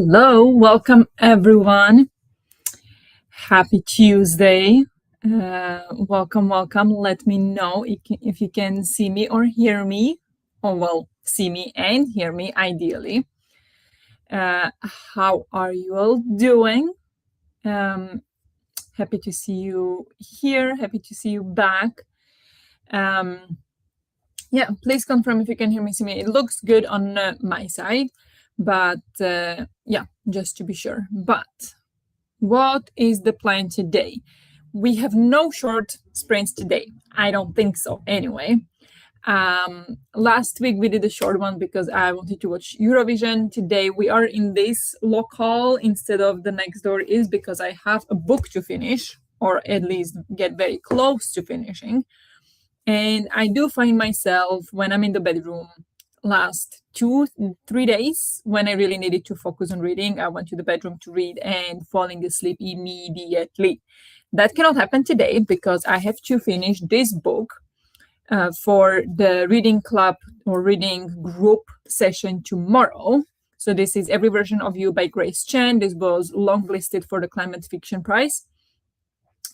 Hello, welcome everyone. Happy Tuesday. Welcome. Let me know if you can see me or hear me. Or, well, see me and hear me ideally. How are you all doing? Happy to see you here. Happy to see you back. Yeah, please confirm if you can hear me, see me. It looks good on my side, but yeah, just to be sure. But what is the plan today? We have no short sprints today. I don't think so anyway. Last week we did a short one because I wanted to watch Eurovision. Today we are in this local instead of the next door is because I have a book to finish, or at least get very close to finishing. And I do find myself when I'm in the bedroom last 2-3 days when I really needed to focus on reading, I went to the bedroom to read and falling asleep immediately. That cannot happen today because I have to finish this book for the reading club or reading group session tomorrow. So this is Every Version of You by Grace Chen. This was longlisted for the Climate Fiction Prize.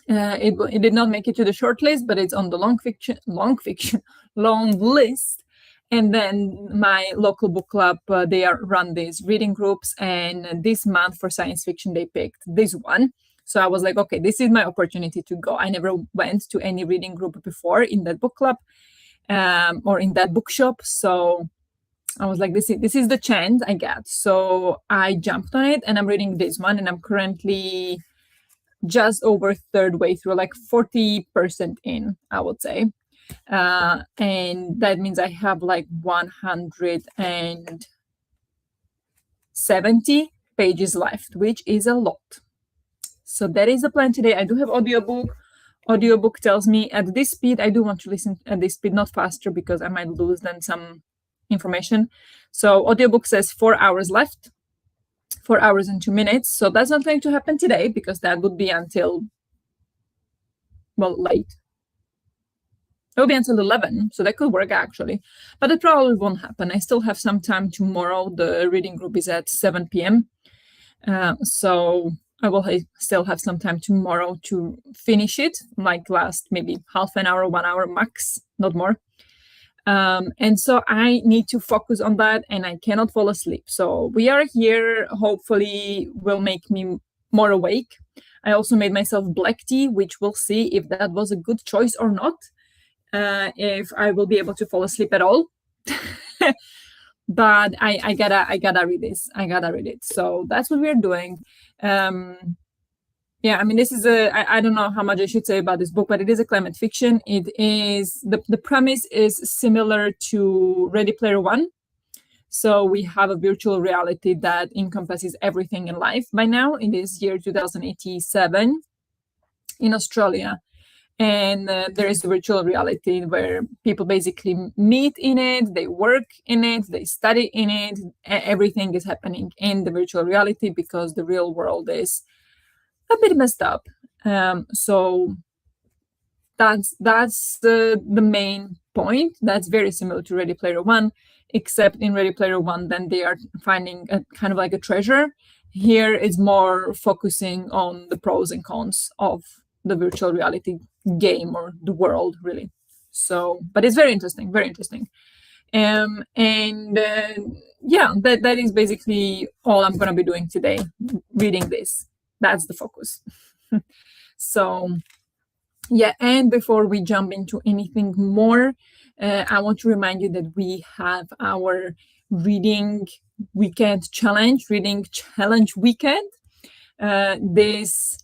It did not make it to the short list, but it's on the long list. And then my local book club, they run these reading groups, and this month for science fiction they picked this one. So I was like, okay, this is my opportunity to go. I never went to any reading group before in that book club or in that bookshop. So I was like, this is the chance I get. So I jumped on it, and I'm reading this one, and I'm currently just over third way through, like 40% in, I would say. And that means I have like 170 pages left, which is a lot. So that is the plan today. I do have audiobook. Audiobook tells me at this speed, I do want to listen at this speed, not faster, because I might lose then some information. So audiobook says 4 hours left. 4 hours and 2 minutes. So that's not going to happen today because that would be until, well, late. It will be until 11, so that could work actually. But it probably won't happen. I still have some time tomorrow. The reading group is at 7 p.m. So I will still have some time tomorrow to finish it, like last maybe half an hour, 1 hour max, not more. And so I need to focus on that, and I cannot fall asleep. So we are here, hopefully will make me more awake. I also made myself black tea, which we'll see if that was a good choice or not, if I will be able to fall asleep at all. But I gotta read this. I gotta read it. So that's what we're doing. Yeah, I mean, this is I don't know how much I should say about this book, but it is a climate fiction. It is, the premise is similar to Ready Player One. So we have a virtual reality that encompasses everything in life by now. It is year 2087 in Australia. And there is a virtual reality where people basically meet in it, they work in it, they study in it. Everything is happening in the virtual reality because the real world is a bit messed up. So that's the main point. That's very similar to Ready Player One, except in Ready Player One, then they are finding a kind of like a treasure. Here it's more focusing on the pros and cons of the virtual reality game or the world, really. So, but it's very interesting, very interesting. And yeah, that is basically all I'm going to be doing today, reading this. That's the focus. So yeah, and before we jump into anything more, I want to remind you that we have our reading challenge weekend this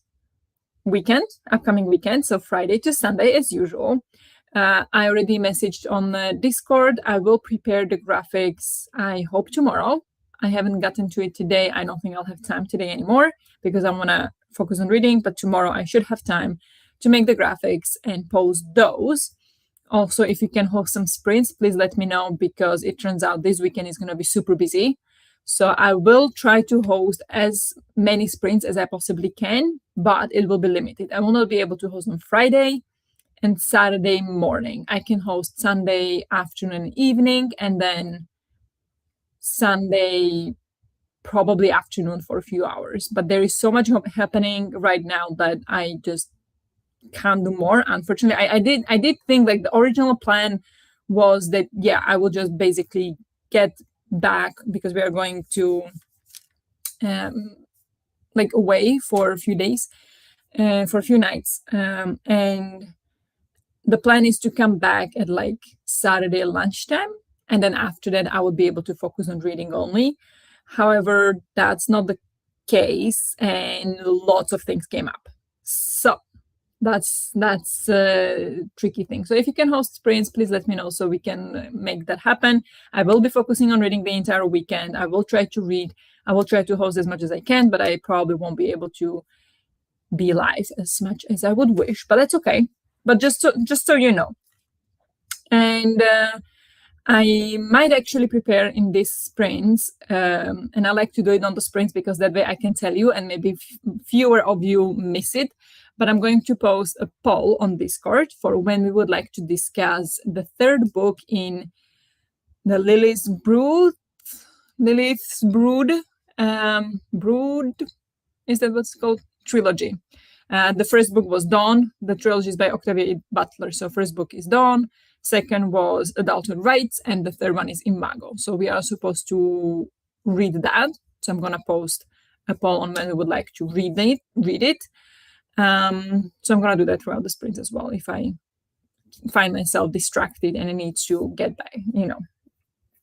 weekend, upcoming weekend, so Friday to Sunday as usual. I already messaged on the Discord. I will prepare the graphics, I hope tomorrow. I haven't gotten to it today. I don't think I'll have time today anymore because I want to focus on reading, but tomorrow I should have time to make the graphics and post those. Also, if you can host some sprints, please let me know because it turns out this weekend is going to be super busy. So I will try to host as many sprints as I possibly can, but it will be limited. I will not be able to host on Friday and Saturday morning. I can host Sunday afternoon and evening, and then Sunday probably afternoon for a few hours. But there is so much happening right now that I just can't do more. Unfortunately, I did think like the original plan was that I will just basically get back because we are going to like away for a few days, for a few nights, and the plan is to come back at like Saturday lunchtime, and then after that I will be able to focus on reading only. However, that's not the case, and lots of things came up. So that's a tricky thing. So if you can host sprints, please let me know so we can make that happen. I will be focusing on reading the entire weekend. I will try to read. I will try to host as much as I can, but I probably won't be able to be live as much as I would wish, but that's okay. But just so you know. And I might actually prepare in these sprints, and I like to do it on the sprints because that way I can tell you, and maybe fewer of you miss it. But I'm going to post a poll on Discord for when we would like to discuss the third book in the Lilith's Brood, is that what's called? Trilogy. The first book was Dawn. The trilogy is by Octavia Butler. So first book is Dawn, second was Adulthood Rights, and the third one is Imago. So we are supposed to read that. So I'm going to post a poll on when we would like to read it. So I'm going to do that throughout the sprint as well if I find myself distracted and I need to get back,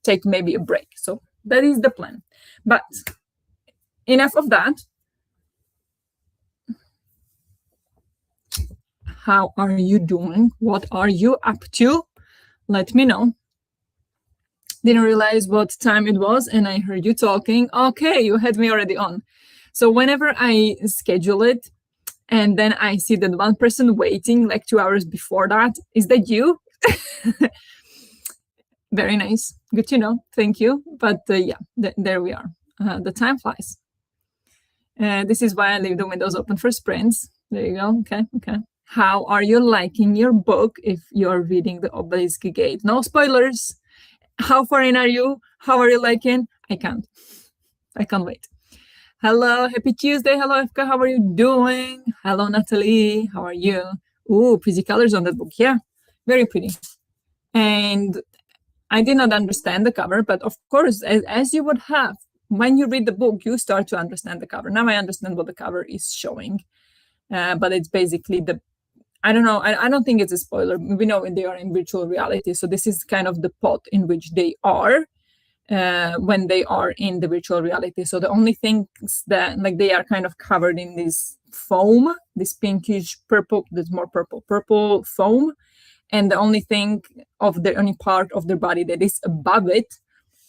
take maybe a break. So that is the plan. But enough of that. How are you doing? What are you up to? Let me know. Didn't realize what time it was, and I heard you talking. Okay, you had me already on. So whenever I schedule it, and then I see that one person waiting like 2 hours before that, is that you? Very nice. Good to know. Thank you. But there we are. The time flies. This is why I leave the windows open for sprints. There you go. Okay. How are you liking your book if you're reading the Obelisk Gate? No spoilers. How far in are you? How are you liking? I can't wait. Hello, happy Tuesday. Hello, Efka. How are you doing? Hello, Natalie. How are you? Ooh, pretty colors on that book. Yeah, very pretty. And I did not understand the cover, but of course, as you would have, when you read the book, you start to understand the cover. Now I understand what the cover is showing. But it's basically I don't know. I don't think it's a spoiler. We know they are in virtual reality. So this is kind of the pot in which they are when they are in the virtual reality. So the only things that they are kind of covered in this foam, this pinkish purple, there's more purple foam. And the only part of their body that is above it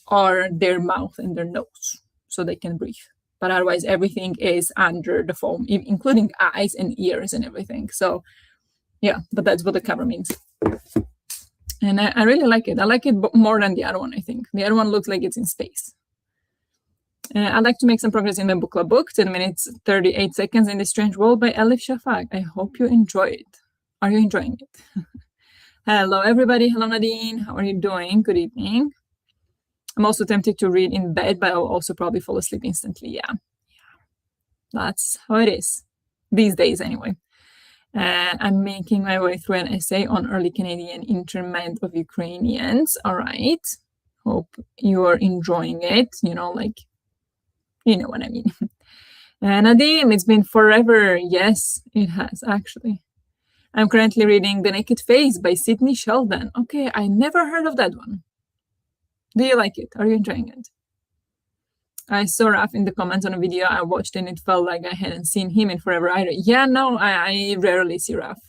are their mouth and their nose, so they can breathe. But otherwise, everything is under the foam, including eyes and ears and everything. So, yeah, but that's what the cover means. And I really like it. I like it more than the other one, I think. The other one looks like it's in space. I'd like to make some progress in my book club book, 10 minutes, 38 seconds in this Strange World by Elif Shafak. I hope you enjoy it. Are you enjoying it? Hello, everybody. Hello, Nadine. How are you doing? Good evening. I'm also tempted to read in bed, but I'll also probably fall asleep instantly. Yeah. That's how it is. These days, anyway. I'm making my way through an essay on early Canadian interment of Ukrainians. All right. Hope you are enjoying it. You know what I mean. Nadim, it's been forever. Yes, it has, actually. I'm currently reading The Naked Face by Sidney Sheldon. Okay, I never heard of that one. Do you like it? Are you enjoying it? I saw Raf in the comments on a video I watched, and it felt like I hadn't seen him in forever either. Yeah, no, I rarely see Raf.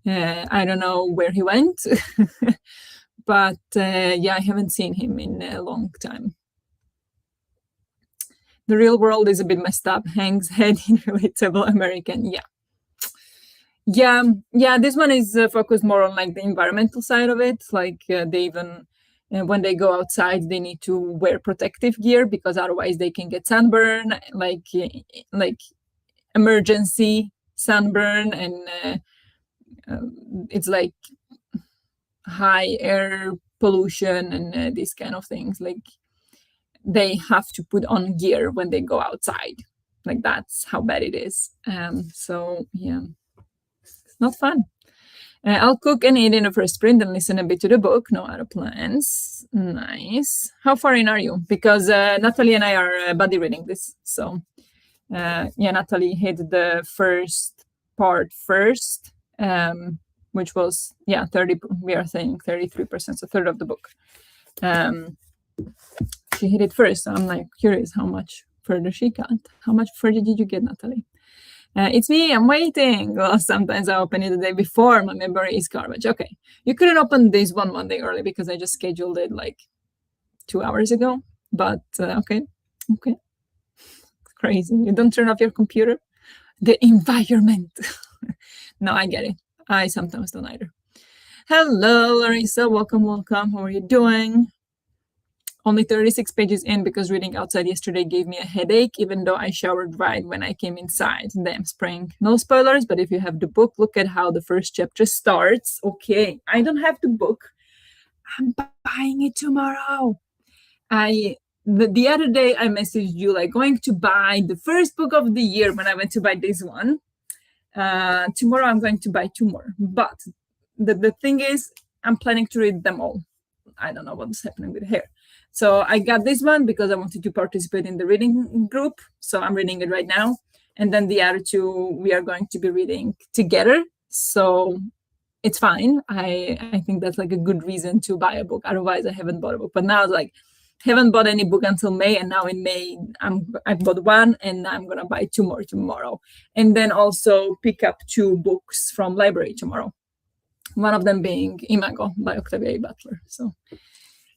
I don't know where he went, but I haven't seen him in a long time. The real world is a bit messed up. Hank's head in relatable American. Yeah. This one is focused more on the environmental side of it. They even when they go outside, they need to wear protective gear because otherwise they can get sunburn, like emergency sunburn, and it's like high air pollution and these kind of things. they have to put on gear when they go outside. Like that's how bad it is. So yeah, it's not fun. I'll cook and eat in the first sprint and listen a bit to the book. No other plans. Nice. How far in are you? Because Natalie and I are buddy reading this. So yeah, Natalie hit the first part first, which was 30. We are saying 33%, so a third of the book. She hit it first. So I'm like curious how much further she got. How much further did you get, Natalie? It's me, I'm waiting. Well, sometimes I open it the day before. My memory is garbage. Okay. You couldn't open this one day early because I just scheduled it like 2 hours ago. But okay. Okay. Crazy. You don't turn off your computer? The environment. No, I get it. I sometimes don't either. Hello, Larissa. Welcome. How are you doing? Only 36 pages in because reading outside yesterday gave me a headache, even though I showered right when I came inside. Damn spring. No spoilers, but if you have the book, look at how the first chapter starts. Okay, I don't have the book. I'm buying it tomorrow. The other day I messaged you like going to buy the first book of the year when I went to buy this one. Tomorrow I'm going to buy 2 more. But the thing is, I'm planning to read them all. I don't know what's happening with hair. So I got this one because I wanted to participate in the reading group. So I'm reading it right now. And then the other 2 we are going to be reading together. So it's fine. I think that's like a good reason to buy a book. Otherwise, I haven't bought a book. But now it's like, haven't bought any book until May. And now in May, I bought 1 and I'm going to buy 2 more tomorrow. And then also pick up 2 books from library tomorrow. One of them being Imago by Octavia Butler. So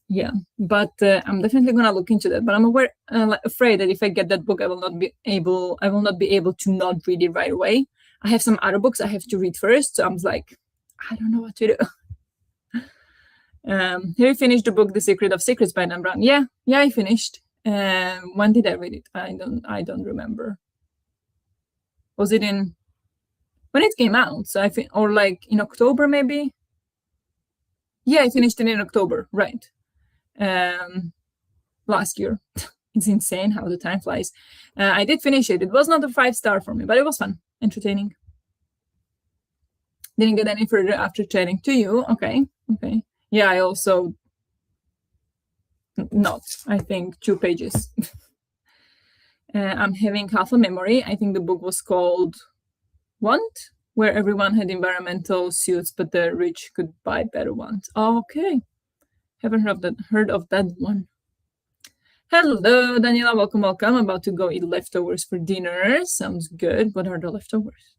yeah, but I'm definitely gonna look into that. But I'm afraid that if I get that book, I will not be able to not read it right away. I have some other books I have to read first, so I'm like, I don't know what to do. Have you finished the book The Secret of Secrets by Dan Brown? Yeah, I finished. When did I read it? I don't remember. Was it in when it came out? So or like in October maybe. Yeah, I finished it in October, right? Last year. It's insane how the time flies. I did finish it. It was not a 5-star for me, but it was fun, entertaining. Didn't get any further after chatting to you. Okay. Yeah, I also not. I think 2 pages. I'm having half a memory. I think the book was called Want, where everyone had environmental suits, but the rich could buy better ones. Okay. Haven't heard of that one. Hello, Daniela. Welcome. I'm about to go eat leftovers for dinner. Sounds good. What are the leftovers?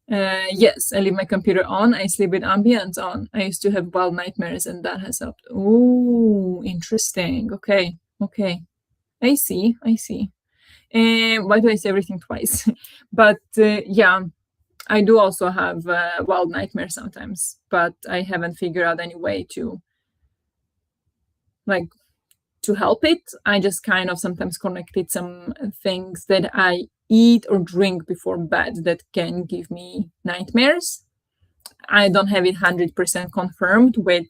Yes, I leave my computer on. I sleep with ambience on. I used to have wild nightmares, and that has helped. Oh, interesting. Okay. I see. Why do I say everything twice? But yeah, I do also have wild nightmares sometimes, but I haven't figured out any way to help it. I just kind of sometimes connected some things that I eat or drink before bed that can give me nightmares. I don't have it 100% confirmed with,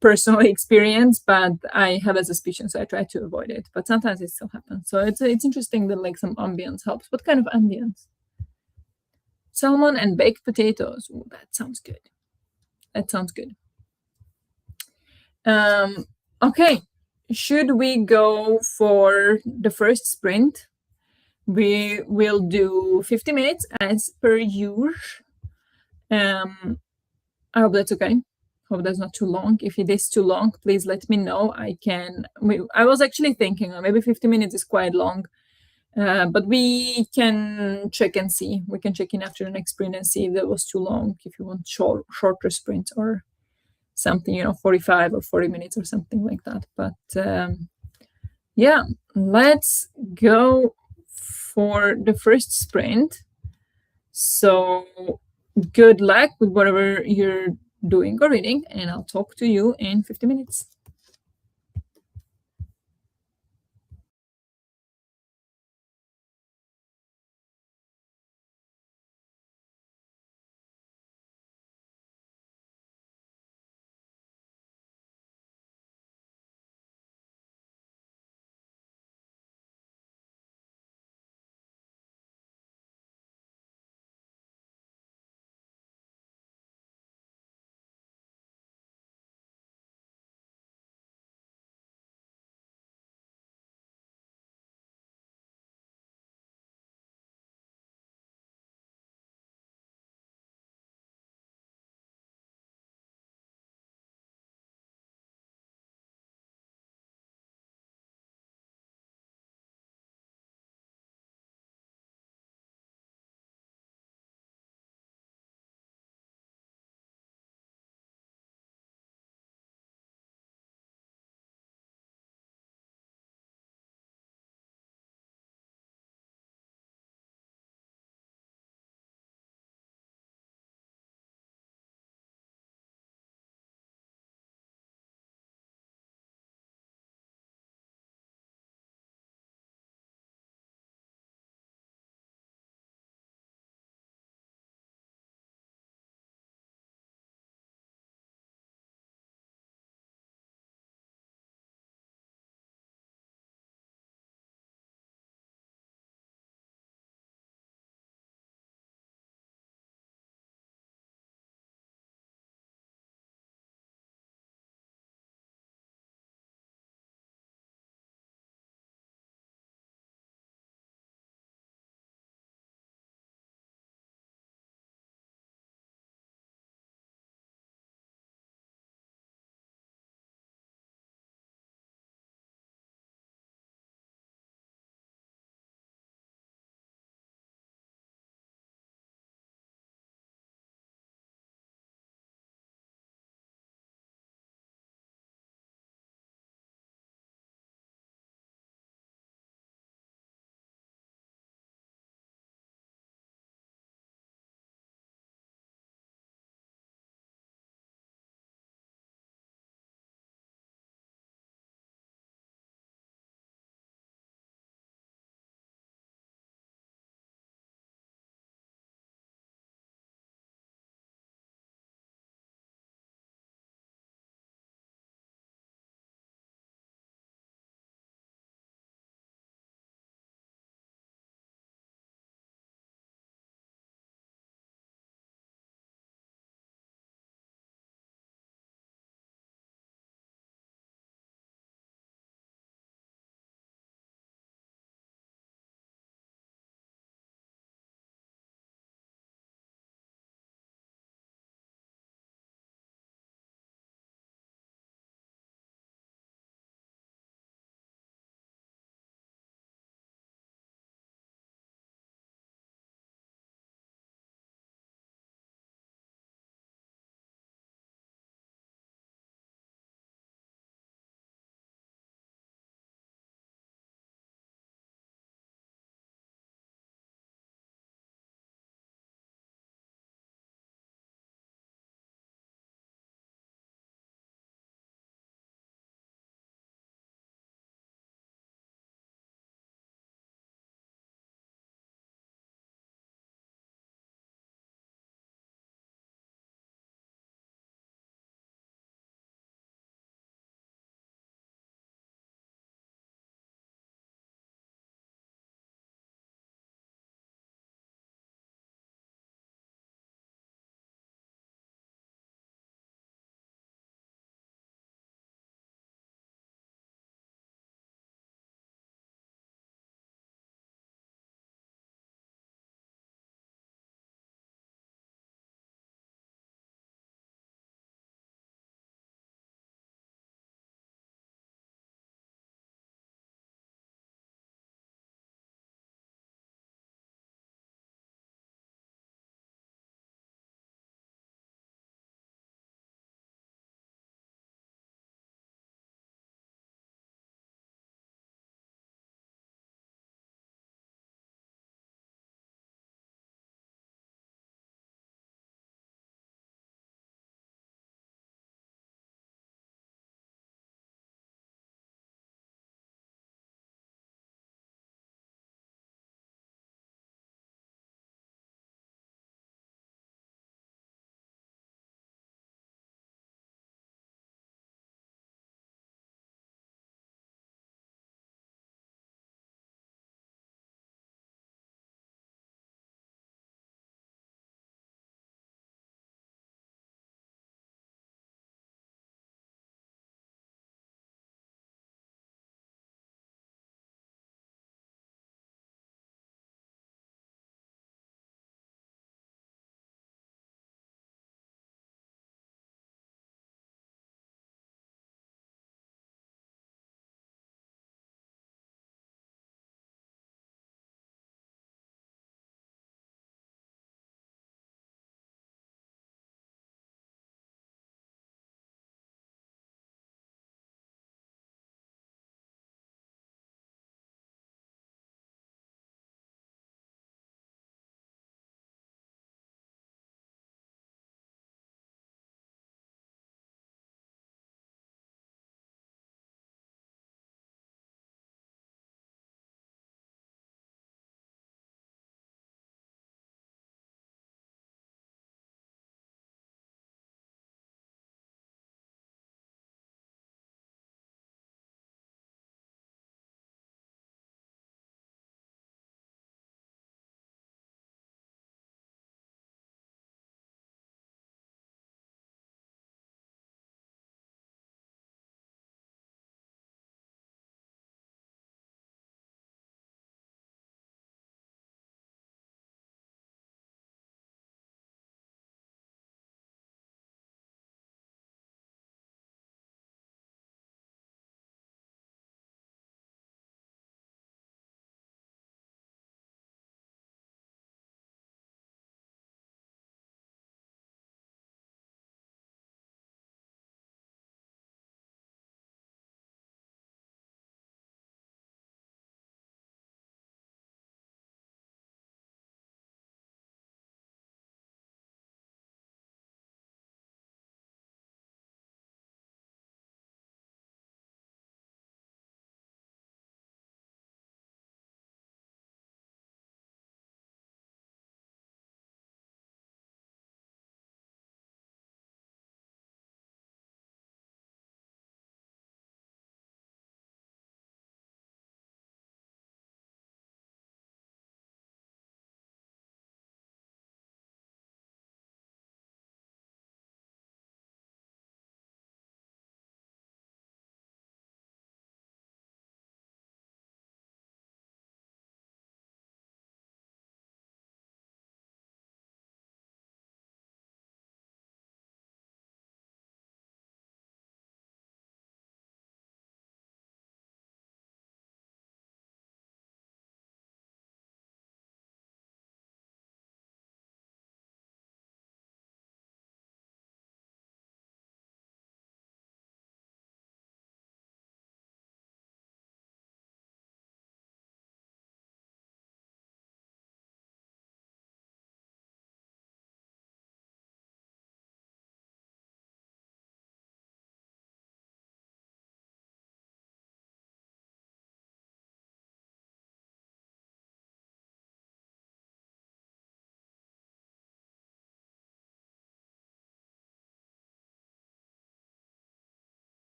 personal experience, but I have a suspicion, so I try to avoid it. But sometimes it still happens. So it's interesting that like some ambience helps. What kind of ambience? Salmon and baked potatoes. Ooh, that sounds good. Okay, should we go for the first sprint? We will do 50 minutes as per usual. I hope that's okay. Hope that's not too long. If it is too long, please let me know. I was actually thinking maybe 50 minutes is quite long, but we can check and see. We can check in after the next sprint and see if that was too long, if you want shorter sprints or something, 45 or 40 minutes or something like that. But yeah, let's go for the first sprint. So good luck with whatever you're doing or reading, and I'll talk to you in 50 minutes.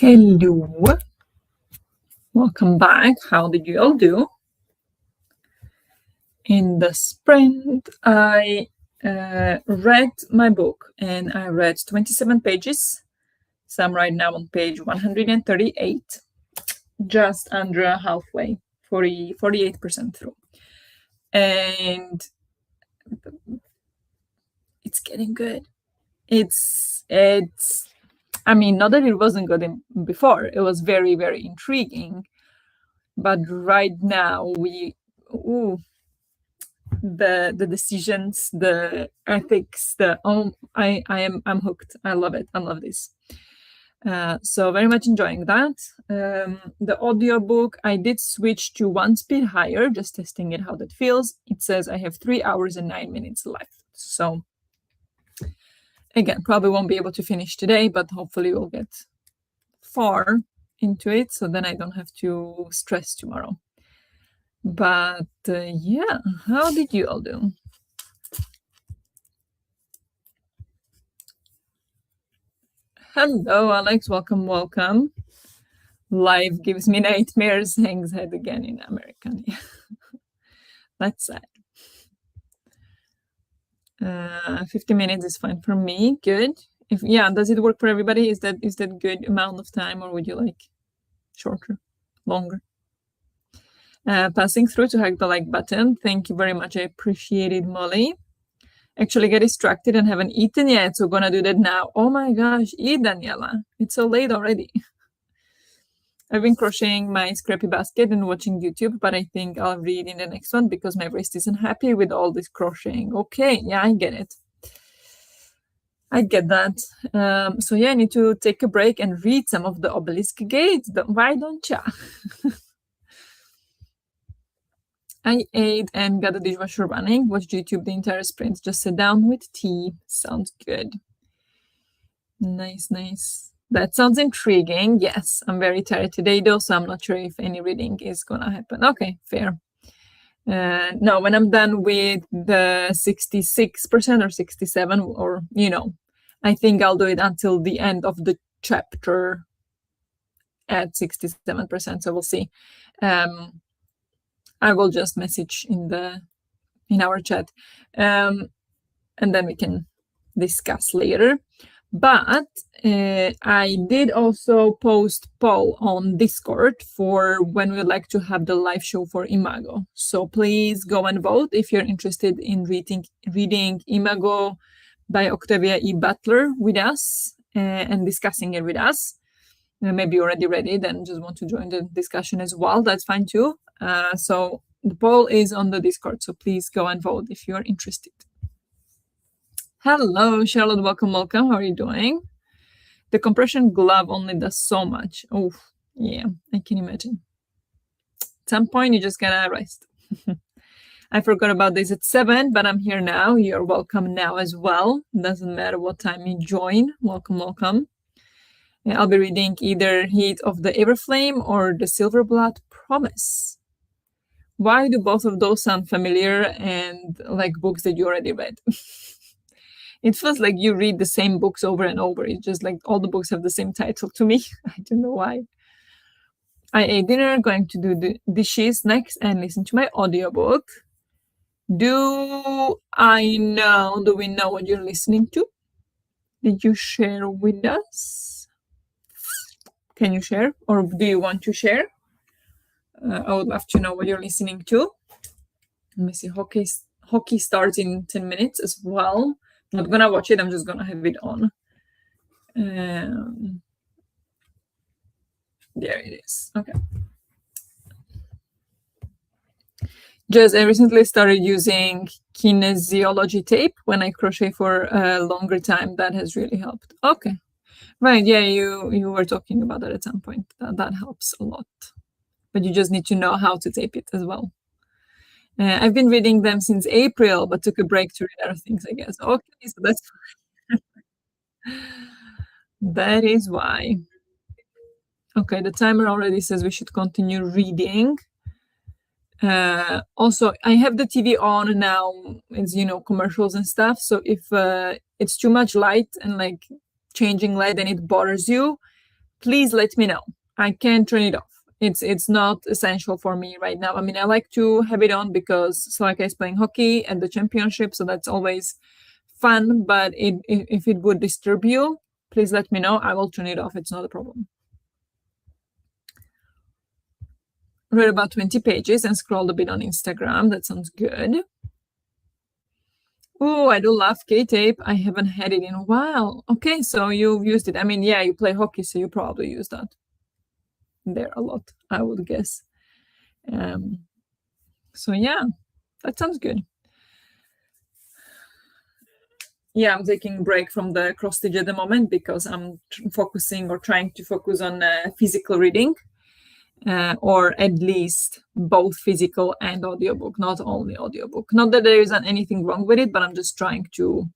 Hello. Welcome back. How did you all do? In the sprint, I read my book and I read 27 pages. So I'm right now on page 138, just under halfway, 48% through. And it's getting good. It's I mean, not that it wasn't good before. It was very, very intriguing. But right now the decisions, the ethics, I'm hooked. I love it. I love this. So very much enjoying that. The audiobook, I did switch to one speed higher, just testing it how that feels. It says I have 3 hours and 9 minutes left. So again, probably won't be able to finish today, but hopefully we'll get far into it, so then I don't have to stress tomorrow. But yeah, how did you all do? Hello, Alex. Welcome. Life gives me nightmares. Hangs head again in American. That's sad. 50 minutes is fine for me. Good. Does it work for everybody? Is that good amount of time, or would you like shorter, longer? Passing through to hug the like button. Thank you very much. I appreciate it, Molly. Actually get distracted and haven't eaten yet, so gonna do that now. Oh my gosh, eat, Daniela. It's so late already. I've been crocheting my scrappy basket and watching YouTube, but I think I'll read in the next one because my wrist isn't happy with all this crocheting. Okay, yeah, I get it. I get that. So yeah, I need to take a break and read some of the Obelisk Gates. Why don't ya? I ate and got the dishwasher running, watched YouTube the entire sprint, just sit down with tea. Sounds good. Nice. That sounds intriguing. Yes, I'm very tired today though, so I'm not sure if any reading is gonna happen. Okay, fair. No, when I'm done with the 66% or 67, or I think I'll do it until the end of the chapter at 67%. So we'll see. I will just message in our chat, and then we can discuss later. But I did also post poll on Discord for when we like to have the live show for Imago. So please go and vote if you're interested in reading Imago by Octavia E. Butler with us and discussing it with us. Maybe you already read it and just want to join the discussion as well. That's fine too. So the poll is on the Discord, so please go and vote if you're interested. Hello, Charlotte. Welcome. How are you doing? The compression glove only does so much. Oh, yeah, I can imagine. At some point, you just gotta rest. I forgot about this at 7, but I'm here now. You're welcome now as well. Doesn't matter what time you join. Welcome. I'll be reading either Heat of the Everflame or The Silverblood Promise. Why do both of those sound familiar and like books that you already read? It feels like you read the same books over and over. It's just like all the books have the same title to me. I don't know why. I ate dinner, going to do the dishes next and listen to my audiobook. Do we know what you're listening to? Did you share with us? Can you share, or do you want to share? I would love to know what you're listening to. Let me see. Hockey starts in 10 minutes as well. I'm not gonna watch it. I'm just gonna have it on. There it is. Okay. Just I recently started using kinesiology tape when I crochet for a longer time. That has really helped. Okay. Right. Yeah, you were talking about that at some point. That helps a lot. But you just need to know how to tape it as well. I've been reading them since April, but took a break to read other things, I guess. Okay, so that's that is why. Okay, the timer already says we should continue reading. Also, I have the TV on now. It's commercials and stuff. So if it's too much light and like changing light and it bothers you, please let me know. I can turn it off. It's not essential for me right now. I mean, I like to have it on because Salaka is playing hockey at the championship, so that's always fun. But if it would disturb you, please let me know. I will turn it off. It's not a problem. Read about 20 pages and scrolled a bit on Instagram. That sounds good. Oh, I do love K-tape. I haven't had it in a while. Okay, so you've used it. I mean, yeah, you play hockey, so you probably use that there a lot, I would guess. So yeah, that sounds good. Yeah, I'm taking a break from the cross stitch at the moment because I'm focusing or trying to focus on physical reading, or at least both physical and audiobook, not only audiobook. Not that there isn't anything wrong with it, but I'm just trying to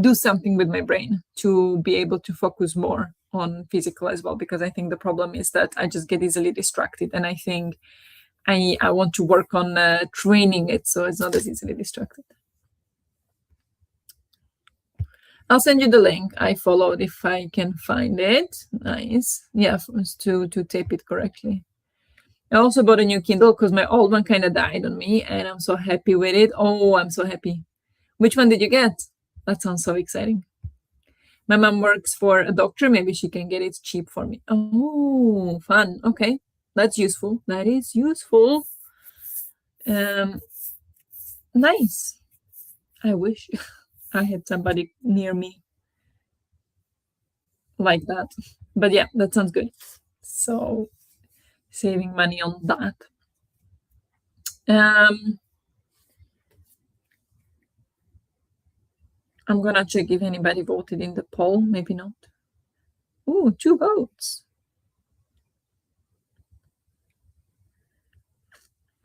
do something with my brain to be able to focus more on physical as well, because I think the problem is that I just get easily distracted, and I think I want to work on training it so it's not as easily distracted. I'll send you the link. I followed if I can find it. Nice. Yeah, to tape it correctly. I also bought a new Kindle because my old one kind of died on me, and I'm so happy with it. Oh, I'm so happy. Which one did you get? That sounds so exciting. My mom works for a doctor. Maybe she can get it cheap for me. Oh, fun. Okay, that's useful. That is useful. Nice. I wish I had somebody near me like that. But yeah, that sounds good. So saving money on that. I'm gonna check if anybody voted in the poll. Maybe not. Ooh, 2 votes.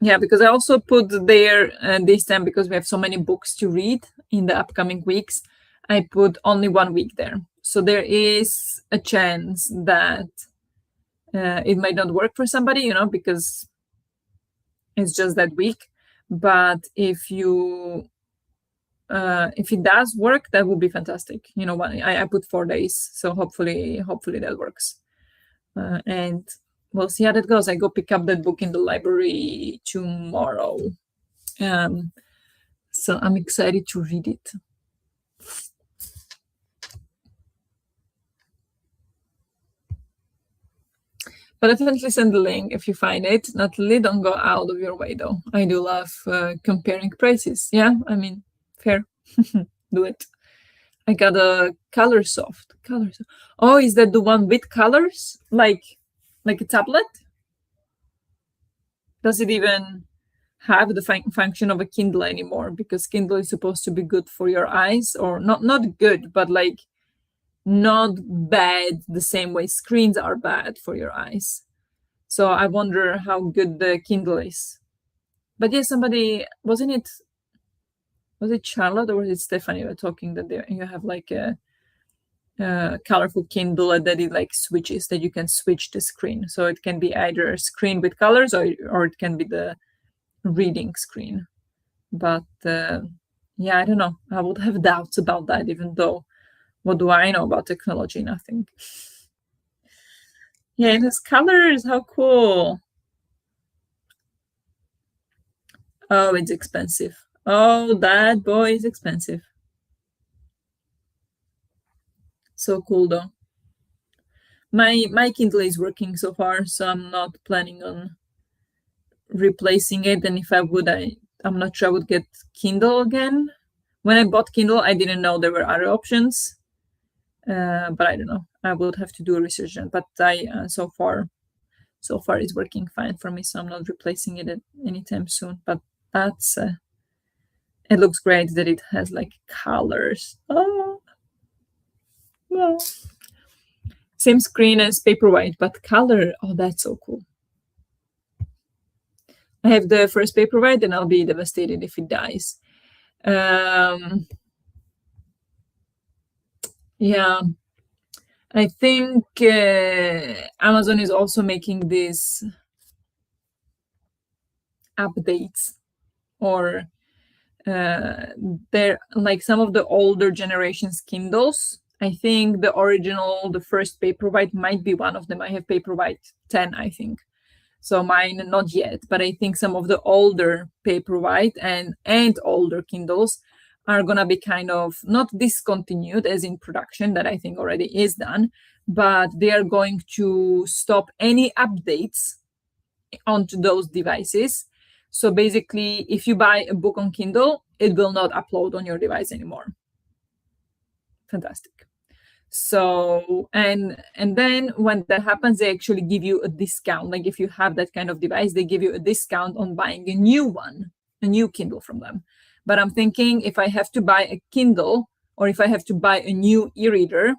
Yeah, because I also put there this time, because we have so many books to read in the upcoming weeks, I put only 1 week there. So there is a chance that it might not work for somebody, because it's just that week. But if it does work, that would be fantastic. I put 4 days, so hopefully that works. And we'll see how that goes. I go pick up that book in the library tomorrow. So I'm excited to read it. But definitely send the link if you find it. Natalie, don't go out of your way, though. I do love comparing prices. Yeah, I mean, fair. Do it. I got a color soft. Oh, is that the one with colors? Like a tablet? Does it even have the function of a Kindle anymore? Because Kindle is supposed to be good for your eyes, or not good, but like not bad the same way screens are bad for your eyes. So I wonder how good the Kindle is. But yeah, somebody, was it Charlotte or was it Stephanie were talking that you have like a colorful Kindle that it like switches, that you can switch the screen. So it can be either a screen with colors or it can be the reading screen. But yeah, I don't know. I would have doubts about that, even though what do I know about technology? Nothing. Yeah, it has colors. How cool. Oh, it's expensive. Oh, that boy is expensive. So cool though. My Kindle is working so far, so I'm not planning on replacing it. And if I would, I'm not sure I would get Kindle again. When I bought Kindle, I didn't know there were other options. But I don't know. I would have to do a research on. But so far it's working fine for me, so I'm not replacing it anytime soon. But that's it looks great that it has like colors. Oh, well. Same screen as Paperwhite, but color. Oh, that's so cool. I have the first Paperwhite, and I'll be devastated if it dies. Yeah, I think Amazon is also making these updates, or they're like some of the older generations Kindles. I think the original, the first Paperwhite might be one of them. I have Paperwhite 10, I think. So mine not yet, but I think some of the older Paperwhite and older Kindles are gonna be kind of not discontinued as in production, that I think already is done, but they are going to stop any updates onto those devices. So basically, if you buy a book on Kindle, it will not upload on your device anymore. Fantastic. So and then when that happens, they actually give you a discount. Like if you have that kind of device, they give you a discount on buying a new one, a new Kindle from them. But I'm thinking, if I have to buy a Kindle or if I have to buy a new e-reader,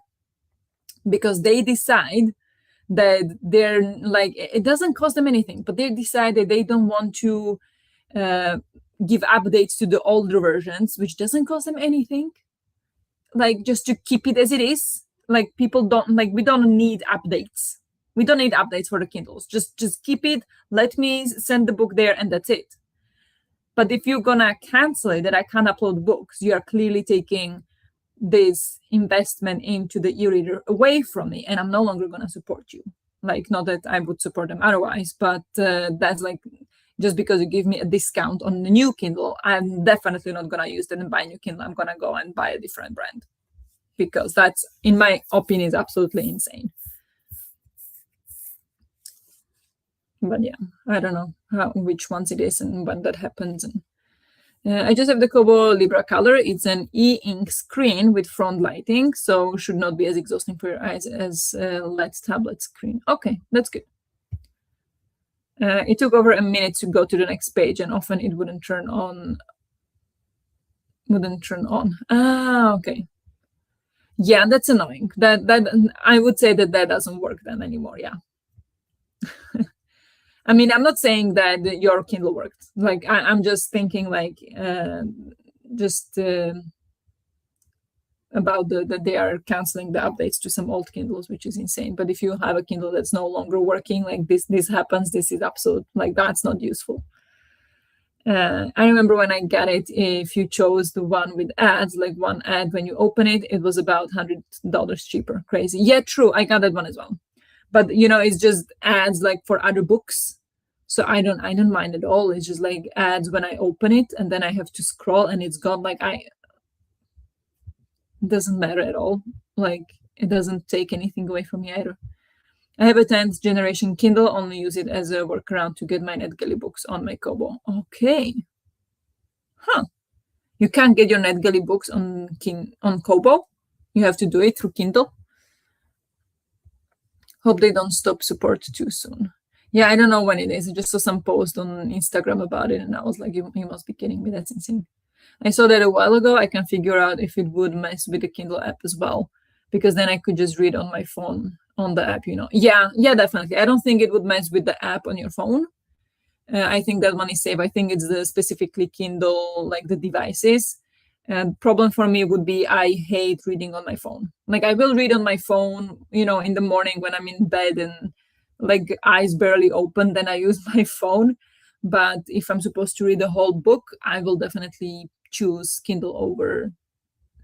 because they decide that they're like, it doesn't cost them anything, but they decide that they don't want to give updates to the older versions, which doesn't cost them anything, like just to keep it as it is. Like people don't, like, we don't need updates. We don't need updates for the Kindles. Just keep it. Let me send the book there, and that's it. But if you're gonna cancel it, that I can't upload books, you are clearly taking this investment into the e-reader away from me, and I'm no longer gonna support you. Like, not that I would support them otherwise, but that's like, just because you give me a discount on the new Kindle, I'm definitely not gonna use that and buy a new Kindle. I'm gonna go and buy a different brand, because that's, in my opinion, is absolutely insane. But yeah, I don't know which ones it is and when that happens. And I just have the Kobo Libra Color. It's an e-ink screen with front lighting, so should not be as exhausting for your eyes as LED tablet screen. Okay, that's good. It took over a minute to go to the next page, and often it wouldn't turn on. Ah, okay. Yeah, that's annoying. That I would say that doesn't work then anymore. Yeah. I mean, I'm not saying that your Kindle worked. Like, I'm just thinking, like, about that they are canceling the updates to some old Kindles, which is insane. But if you have a Kindle that's no longer working, like this happens, this is absolute, like, that's not useful. I remember when I got it, if you chose the one with ads, like one ad when you open it, it was about $100 cheaper. Crazy. Yeah, true. I got that one as well. But it's just ads like for other books. So I don't mind at all. It's just like ads when I open it, and then I have to scroll, and it's gone. Like, it doesn't matter at all. Like, it doesn't take anything away from me either. I have a 10th generation Kindle, only use it as a workaround to get my NetGalley books on my Kobo. Okay. Huh. You can't get your NetGalley books on Kobo. You have to do it through Kindle. Hope they don't stop support too soon. Yeah, I don't know when it is. I just saw some post on Instagram about it, and I was like, you must be kidding me. That's insane. I saw that a while ago. I can figure out if it would mess with the Kindle app as well, because then I could just read on my phone on the app, Yeah, definitely. I don't think it would mess with the app on your phone. I think that one is safe. I think it's the specifically Kindle, like the devices. And problem for me would be, I hate reading on my phone. Like, I will read on my phone, in the morning when I'm in bed and like eyes barely open, then I use my phone. But if I'm supposed to read the whole book, I will definitely choose Kindle over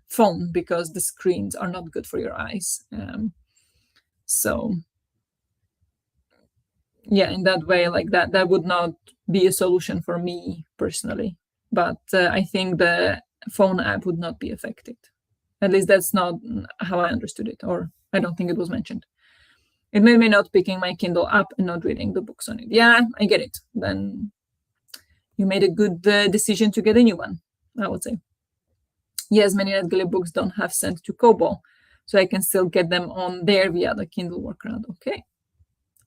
phone, because the screens are not good for your eyes. So yeah, in that way, like that would not be a solution for me personally. But I think the phone app would not be affected. At least that's not how I understood it, or I don't think it was mentioned. It made me not picking my Kindle up and not reading the books on it. Yeah, I get it. Then you made a good decision to get a new one, I would say. Yes, many NetGalley books don't have sent to Kobo, so I can still get them on there via the Kindle workaround. Okay.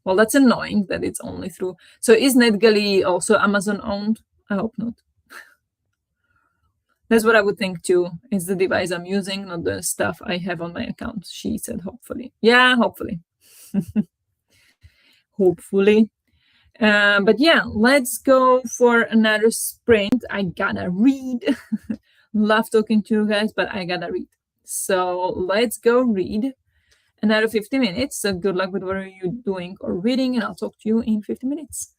Well, that's annoying that it's only through. So is NetGalley also Amazon owned? I hope not. That's what I would think too. It's the device I'm using, not the stuff I have on my account. She said, hopefully. Yeah, hopefully. Hopefully. But yeah, let's go for another sprint. I gotta read. Love talking to you guys, but I gotta read. So let's go read another 50 minutes. So good luck with whatever you're doing or reading, and I'll talk to you in 50 minutes.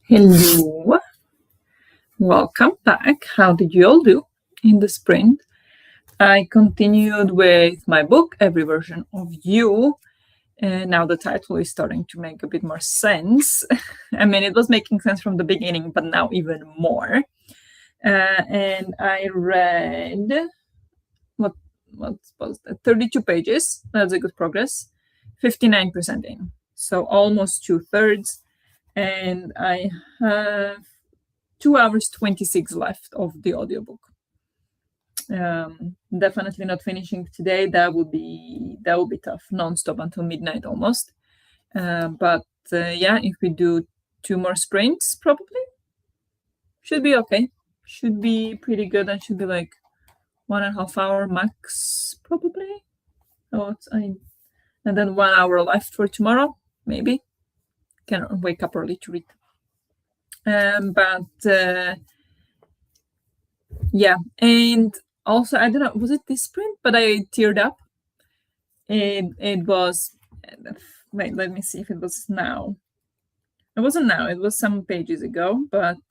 Hello, welcome back. How did you all do in the sprint? I continued with my book, Every Version of You, and now the title is starting to make a bit more sense. I mean, it was making sense from the beginning, but now even more. And I read, what was that? 32 pages. That's a good progress. 59% in, so almost 2/3. And I have 2 hours 26 left of the audiobook. Definitely not finishing today. That would be tough, non-stop until midnight almost. But yeah, if we do 2 more sprints, probably should be okay. Should be pretty good. And should be like 1.5 hour max, probably. And then 1 hour left for tomorrow, maybe. Can wake up early to read. But yeah, and also I don't know, was it this sprint? But I teared up. It was. Wait, let me see if it was now. It wasn't now. It was some pages ago, but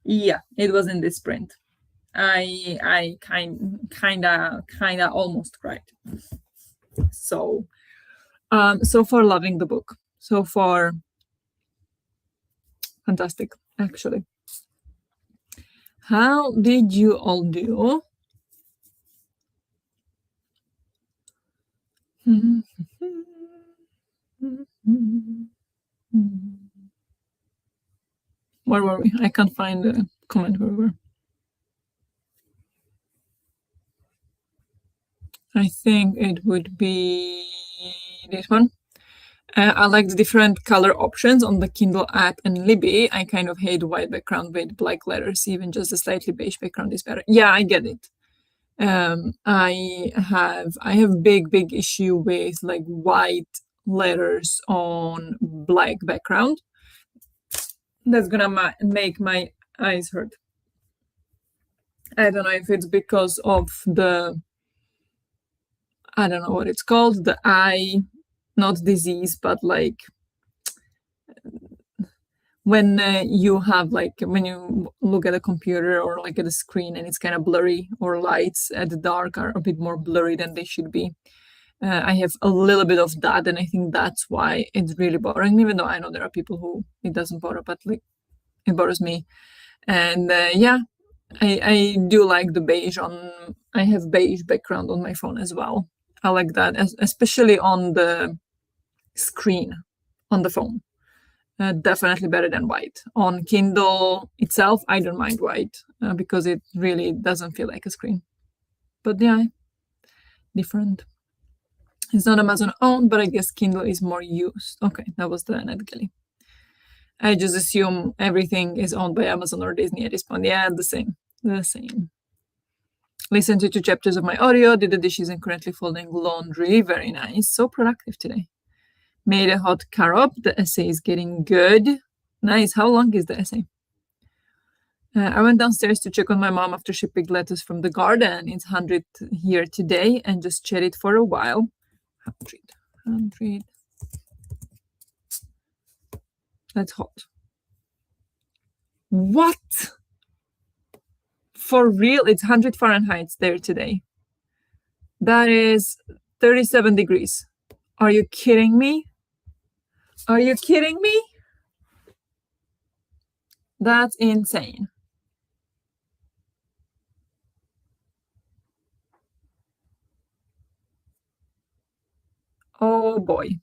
yeah, it was in this sprint. I kinda almost cried. So far loving the book. So far fantastic, actually. How did you all do? Where were we? I can't find the comment where we were. I think it would be this one. I like the different color options on the Kindle app and Libby. I kind of hate white background with black letters. Even just a slightly beige background is better. Yeah, I get it. I have big issue with like white letters on black background. That's gonna make my eyes hurt. I don't know if it's because of I don't know what it's called, the eye, not disease, but like when you have like when you look at a computer or like at a screen and it's kind of blurry, or lights at the dark are a bit more blurry than they should be. I have a little bit of that, and I think that's why it's really bothering me, even though I know there are people who it doesn't bother, but like it bothers me. And yeah, I do like the beige on. I have beige background on my phone as well. I like that, especially on the screen on the phone. Definitely better than white. On Kindle itself, I don't mind white because it really doesn't feel like a screen. But yeah, different. It's not Amazon owned, but I guess Kindle is more used. Okay, that was the NetGalley. I just assume everything is owned by Amazon or Disney at this point. Yeah, the same. Listen to 2 chapters of my audio, did the dishes and currently folding laundry. Very nice. So productive today. Made a hot carob. The essay is getting good. Nice. How long is the essay? I went downstairs to check on my mom after she picked lettuce from the garden. It's 100 here today and just chatted for a while. 100. That's hot. What? For real? It's 100 Fahrenheit there today. That is 37 degrees. Are you kidding me? Are you kidding me? That's insane. Oh boy.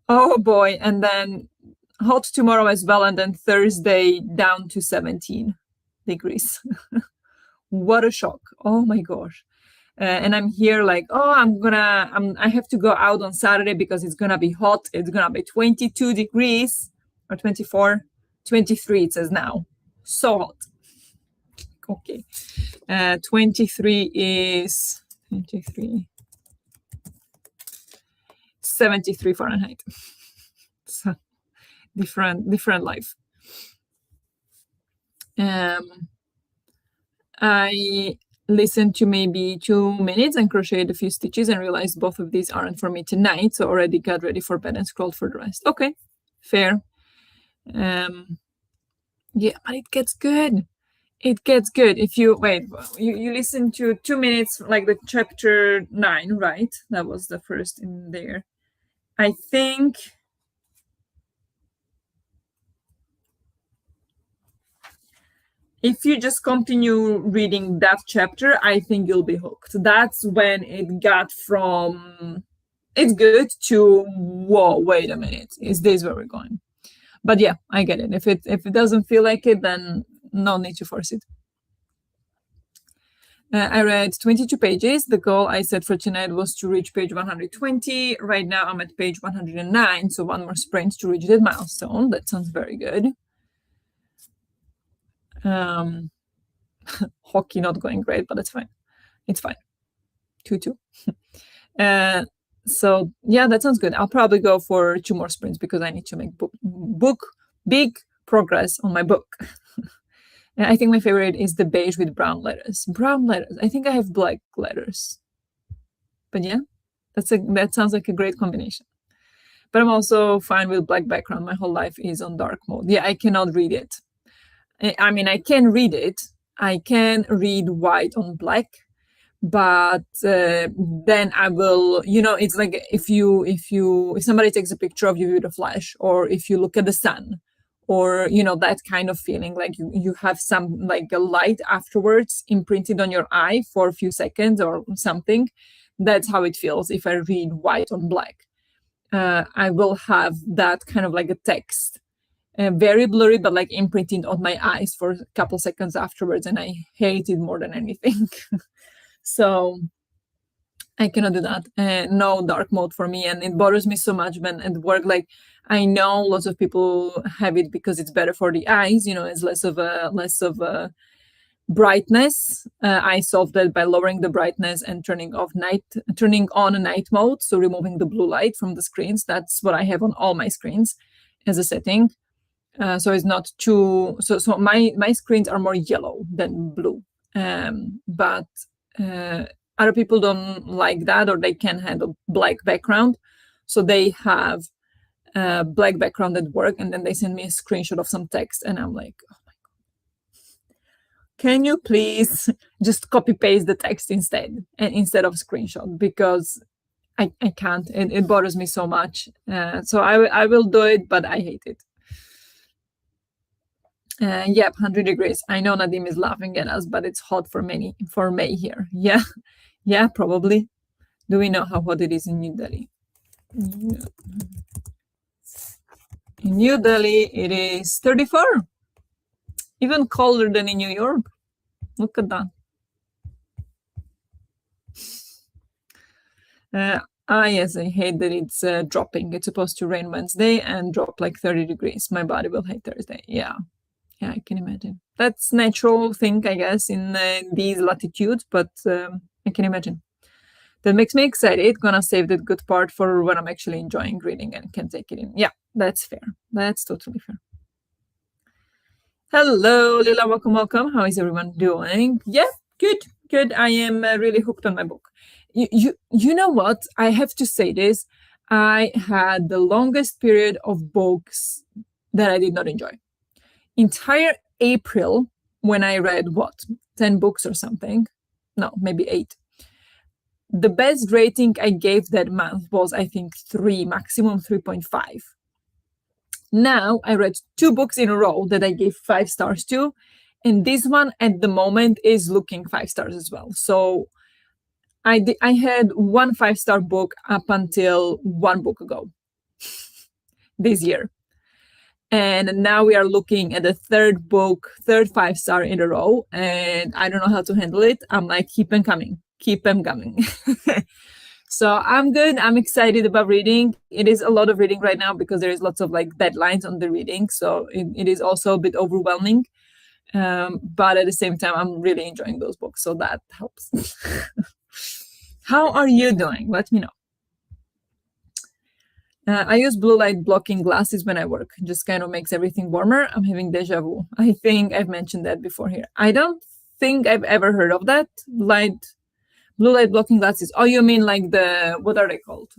Oh boy. And then hot tomorrow as well, and then Thursday down to 17 degrees. What a shock. Oh my gosh. And I'm here like, oh, I have to go out on Saturday because it's gonna be hot. It's gonna be 22 degrees or 24, 23 it says now. So hot. Okay. 23 is 23. 73 Fahrenheit. So different life. I listened to maybe 2 minutes and crocheted a few stitches and realized both of these aren't for me tonight, so already got ready for bed and scrolled for the rest. Okay, fair. Yeah, but it gets good. It gets good if you wait. You listen to 2 minutes, like the chapter 9, right? That was the first in there. I think if you just continue reading that chapter, I think you'll be hooked. That's when it got from it's good to whoa, wait a minute, is this where we're going? But yeah, I get it. If it doesn't feel like it, then no need to force it. I read 22 pages. The goal I set for tonight was to reach page 120. Right now I'm at page 109, so one more sprint to reach that milestone. That sounds very good. Hockey not going great, but it's fine. It's fine. 2-2. So yeah, that sounds good. I'll probably go for 2 more sprints because I need to make big progress on my book. And I think my favorite is the beige with brown letters. Brown letters. I think I have black letters. But yeah, that sounds like a great combination. But I'm also fine with black background. My whole life is on dark mode. Yeah, I cannot read it. I mean, I can read it. I can read white on black, but then I will, it's like if somebody takes a picture of you with a flash, or if you look at the sun, or that kind of feeling, like you have some like a light afterwards imprinted on your eye for a few seconds or something. That's how it feels if I read white on black. I will have that kind of like a text, very blurry, but like imprinted on my eyes for a couple seconds afterwards, and I hate it more than anything. So I cannot do that. No dark mode for me, and it bothers me so much when at work. Like, I know lots of people have it because it's better for the eyes. It's less of a brightness. I solved that by lowering the brightness and turning on a night mode, so removing the blue light from the screens. That's what I have on all my screens as a setting. So it's not too. So my screens are more yellow than blue. But other people don't like that, or they can handle black background, so they have black background at work, and then they send me a screenshot of some text, and I'm like, oh my god, can you please just copy paste the text instead of screenshot, because I can't. It bothers me so much. So I will do it, but I hate it. Yep, 100 degrees. I know Nadim is laughing at us, but it's hot for May here. Yeah, probably. Do we know how hot it is in New Delhi? In New Delhi, it is 34. Even colder than in New York. Look at that. Yes, I hate that it's dropping. It's supposed to rain Wednesday and drop like 30 degrees. My body will hate Thursday. Yeah, I can imagine. That's natural thing, I guess, in these latitudes, but I can imagine. That makes me excited. Gonna save that good part for when I'm actually enjoying reading and can take it in. Yeah, that's fair. That's totally fair. Hello, Lila. Welcome. How is everyone doing? Yeah, good. I am really hooked on my book. You know what? I have to say this. I had the longest period of books that I did not enjoy. Entire April, when I read 10 books or something. No, maybe 8. The best rating I gave that month was, I think, 3, maximum 3.5. Now I read 2 books in a row that I gave 5 stars to, and this one at the moment is looking 5 stars as well. So I had 1 5-star book up until 1 book ago this year. And now we are looking at the 3rd 5-star in a row, and I don't know how to handle it. I'm like, keep them coming. So I'm good. I'm excited about reading. It is a lot of reading right now because there is lots of like deadlines on the reading. So it is also a bit overwhelming. But at the same time, I'm really enjoying those books. So that helps. How are you doing? Let me know. I use blue light blocking glasses when I work. Just kind of makes everything warmer. I'm having deja vu. I think I've mentioned that before here. I don't think I've ever heard of that. Blue light blocking glasses. Oh, you mean like what are they called?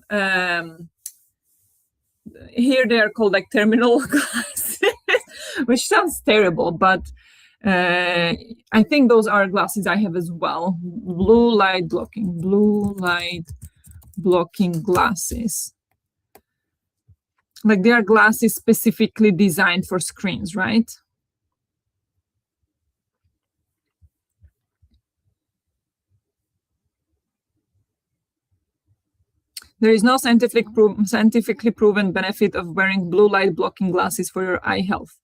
Here they are called like terminal glasses, which sounds terrible, but I think those are glasses I have as well. Blue light blocking glasses. Like they are glasses specifically designed for screens, right? There is no scientifically proven benefit of wearing blue light blocking glasses for your eye health.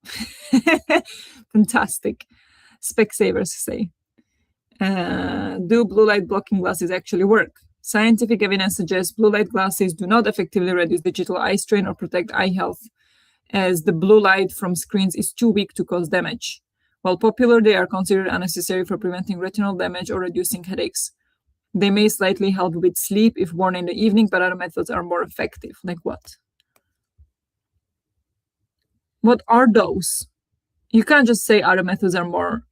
Fantastic. Specsavers say. Do blue light blocking glasses actually work? Scientific evidence suggests blue light glasses do not effectively reduce digital eye strain or protect eye health, as the blue light from screens is too weak to cause damage. While popular, they are considered unnecessary for preventing retinal damage or reducing headaches. They may slightly help with sleep if worn in the evening, but other methods are more effective. Like what? What are those? You can't just say other methods are more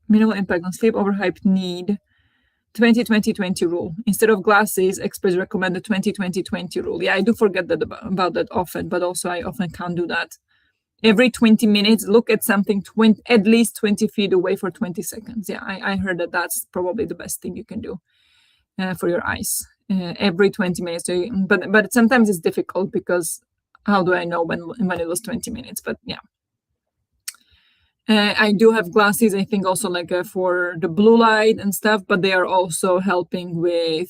minimal impact on sleep, overhyped need. 20-20-20 rule. Instead of glasses, experts recommend the 20-20-20 rule. Yeah, I do forget about that often, but also I often can't do that. Every 20 minutes, look at something at least 20 feet away for 20 seconds. Yeah, I heard that that's probably the best thing you can do for your eyes. Every 20 minutes. But sometimes it's difficult because how do I know when it was 20 minutes? But yeah. I do have glasses, I think also like for the blue light and stuff, but they are also helping with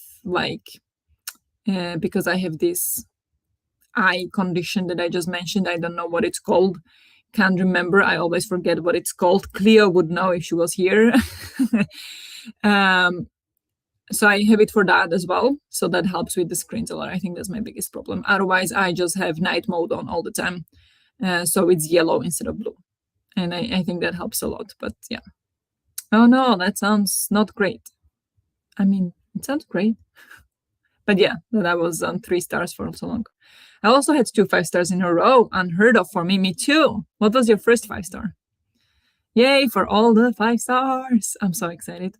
because I have this eye condition that I just mentioned. I don't know what it's called. Can't remember. I always forget what it's called. Cleo would know if she was here. So I have it for that as well. So that helps with the screens a lot. I think that's my biggest problem. Otherwise, I just have night mode on all the time. So it's yellow instead of blue. And I think that helps a lot. But yeah. Oh no, that sounds not great. I mean, it sounds great. But yeah, that was on 3 stars for so long. I also had 2 5-stars in a row. Unheard of for me. Me too. What was your first 5-star? Yay for all the 5 stars. I'm so excited.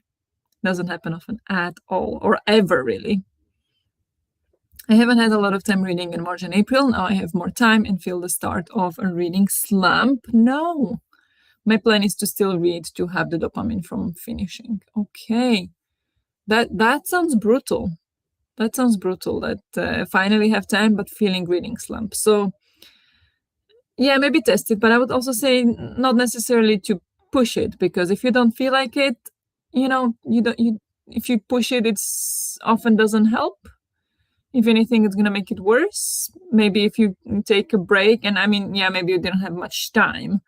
Doesn't happen often at all, or ever really. I haven't had a lot of time reading in March and April. Now I have more time and feel the start of a reading slump. No. My plan is to still read to have the dopamine from finishing. Okay. That sounds brutal. That sounds brutal, that finally have time, but feeling reading slump. So yeah, maybe test it, but I would also say not necessarily to push it, because if you don't feel like it, if you push it, it's often doesn't help. If anything, it's going to make it worse. Maybe if you take a break, and I mean, yeah, maybe you didn't have much time.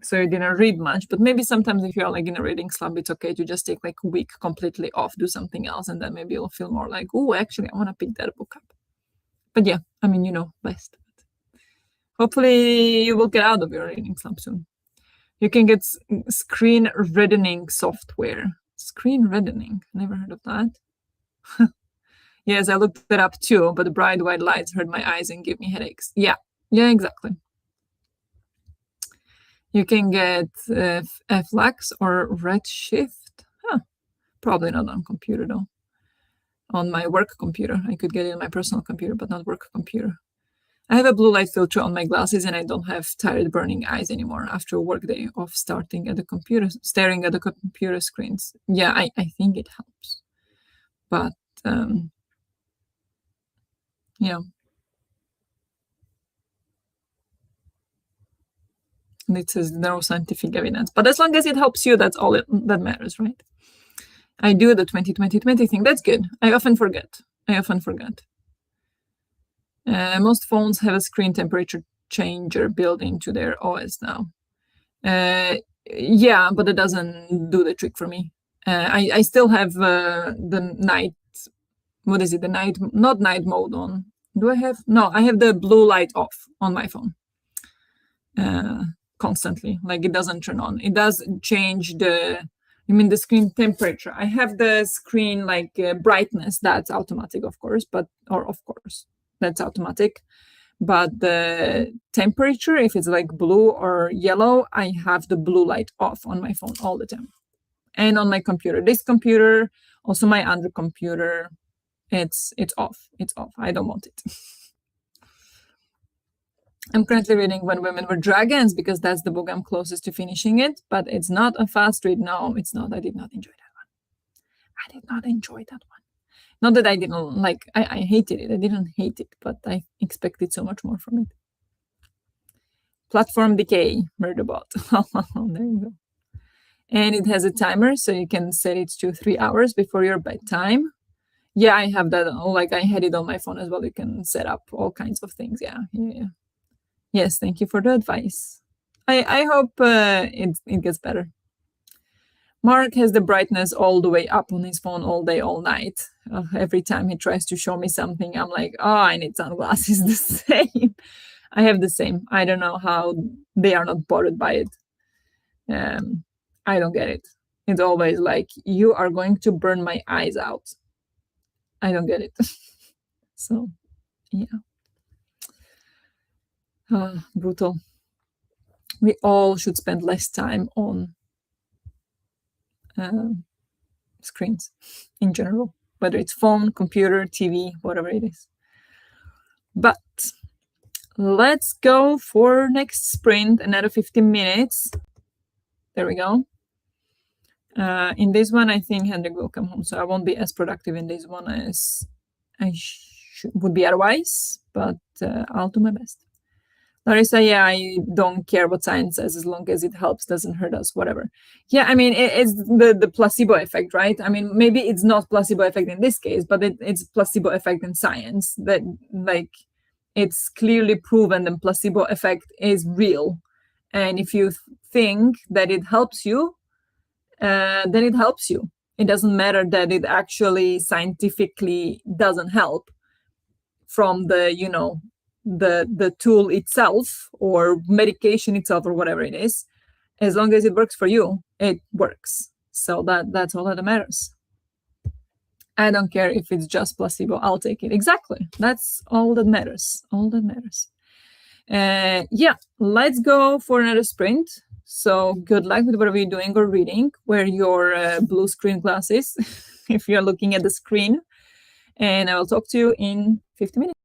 So you didn't read much, but maybe sometimes if you're like in a reading slump, it's okay to just take like a week completely off, do something else, and then maybe you'll feel more like, oh, actually, I want to pick that book up. But yeah, I mean, best. Hopefully you will get out of your reading slump soon. You can get screen reddening software. Screen reddening, never heard of that. Yes, I looked that up too, but the bright white lights hurt my eyes and give me headaches. Yeah, exactly. You can get Flux or Redshift. Probably not on computer though. On my work computer. I could get it on my personal computer, but not work computer. I have a blue light filter on my glasses, and I don't have tired, burning eyes anymore after a work day of staring at the computer screens. Yeah, I think it helps. But yeah. And it says no scientific evidence. But as long as it helps you, that's all that matters, right? I do the 20-20-20 thing. That's good. I often forget. Most phones have a screen temperature changer built into their OS now. Yeah, but it doesn't do the trick for me. I still have the night. What is it? Not night mode on. Do I have? No, I have the blue light off on my phone. Constantly, like it doesn't turn on. It does change the screen temperature. I have the screen brightness, that's automatic, of course, that's automatic, But the temperature, if it's like blue or yellow, I have the blue light off on my phone all the time. And on my computer. This computer, also my other computer, it's off. It's off. I don't want it. I'm currently reading When Women Were Dragons because that's the book I'm closest to finishing it, but it's not a fast read. No, it's not. I did not enjoy that one. I did not enjoy that one. Not that I didn't like, I hated it. I didn't hate it, but I expected so much more from it. Platform Decay, Murderbot. There you go. And it has a timer, so you can set it to 3 hours before your bedtime. Yeah, I have that. Like I had it on my phone as well. You can set up all kinds of things. Yeah. Yes, thank you for the advice. I hope it gets better. Mark has the brightness all the way up on his phone all day, all night. Every time he tries to show me something, I'm like, oh, I need sunglasses. The same. I have the same. I don't know how they are not bothered by it. I don't get it. It's always like, you are going to burn my eyes out. I don't get it. So, yeah. Brutal. We all should spend less time on screens in general, whether it's phone, computer, TV, whatever it is. But let's go for next sprint, another 15 minutes. There we go. In this one, I think Hendrik will come home, so I won't be as productive in this one as I would be otherwise, but I'll do my best. Larissa, yeah, I don't care what science says as long as it helps, doesn't hurt us, whatever. Yeah, I mean, it's the placebo effect, right? I mean, maybe it's not placebo effect in this case, but it's placebo effect in science that, like, it's clearly proven the placebo effect is real. And if you think that it helps you, then it helps you. It doesn't matter that it actually scientifically doesn't help from the, the tool itself or medication itself or whatever it is. As long as it works for you, it works. So that's all that matters. I don't care if it's just placebo. I'll take it. Exactly. That's all that matters. All that matters. Yeah, let's go for another sprint. So good luck with whatever you're doing or reading. Wear your blue screen glasses if you're looking at the screen. And I will talk to you in 50 minutes.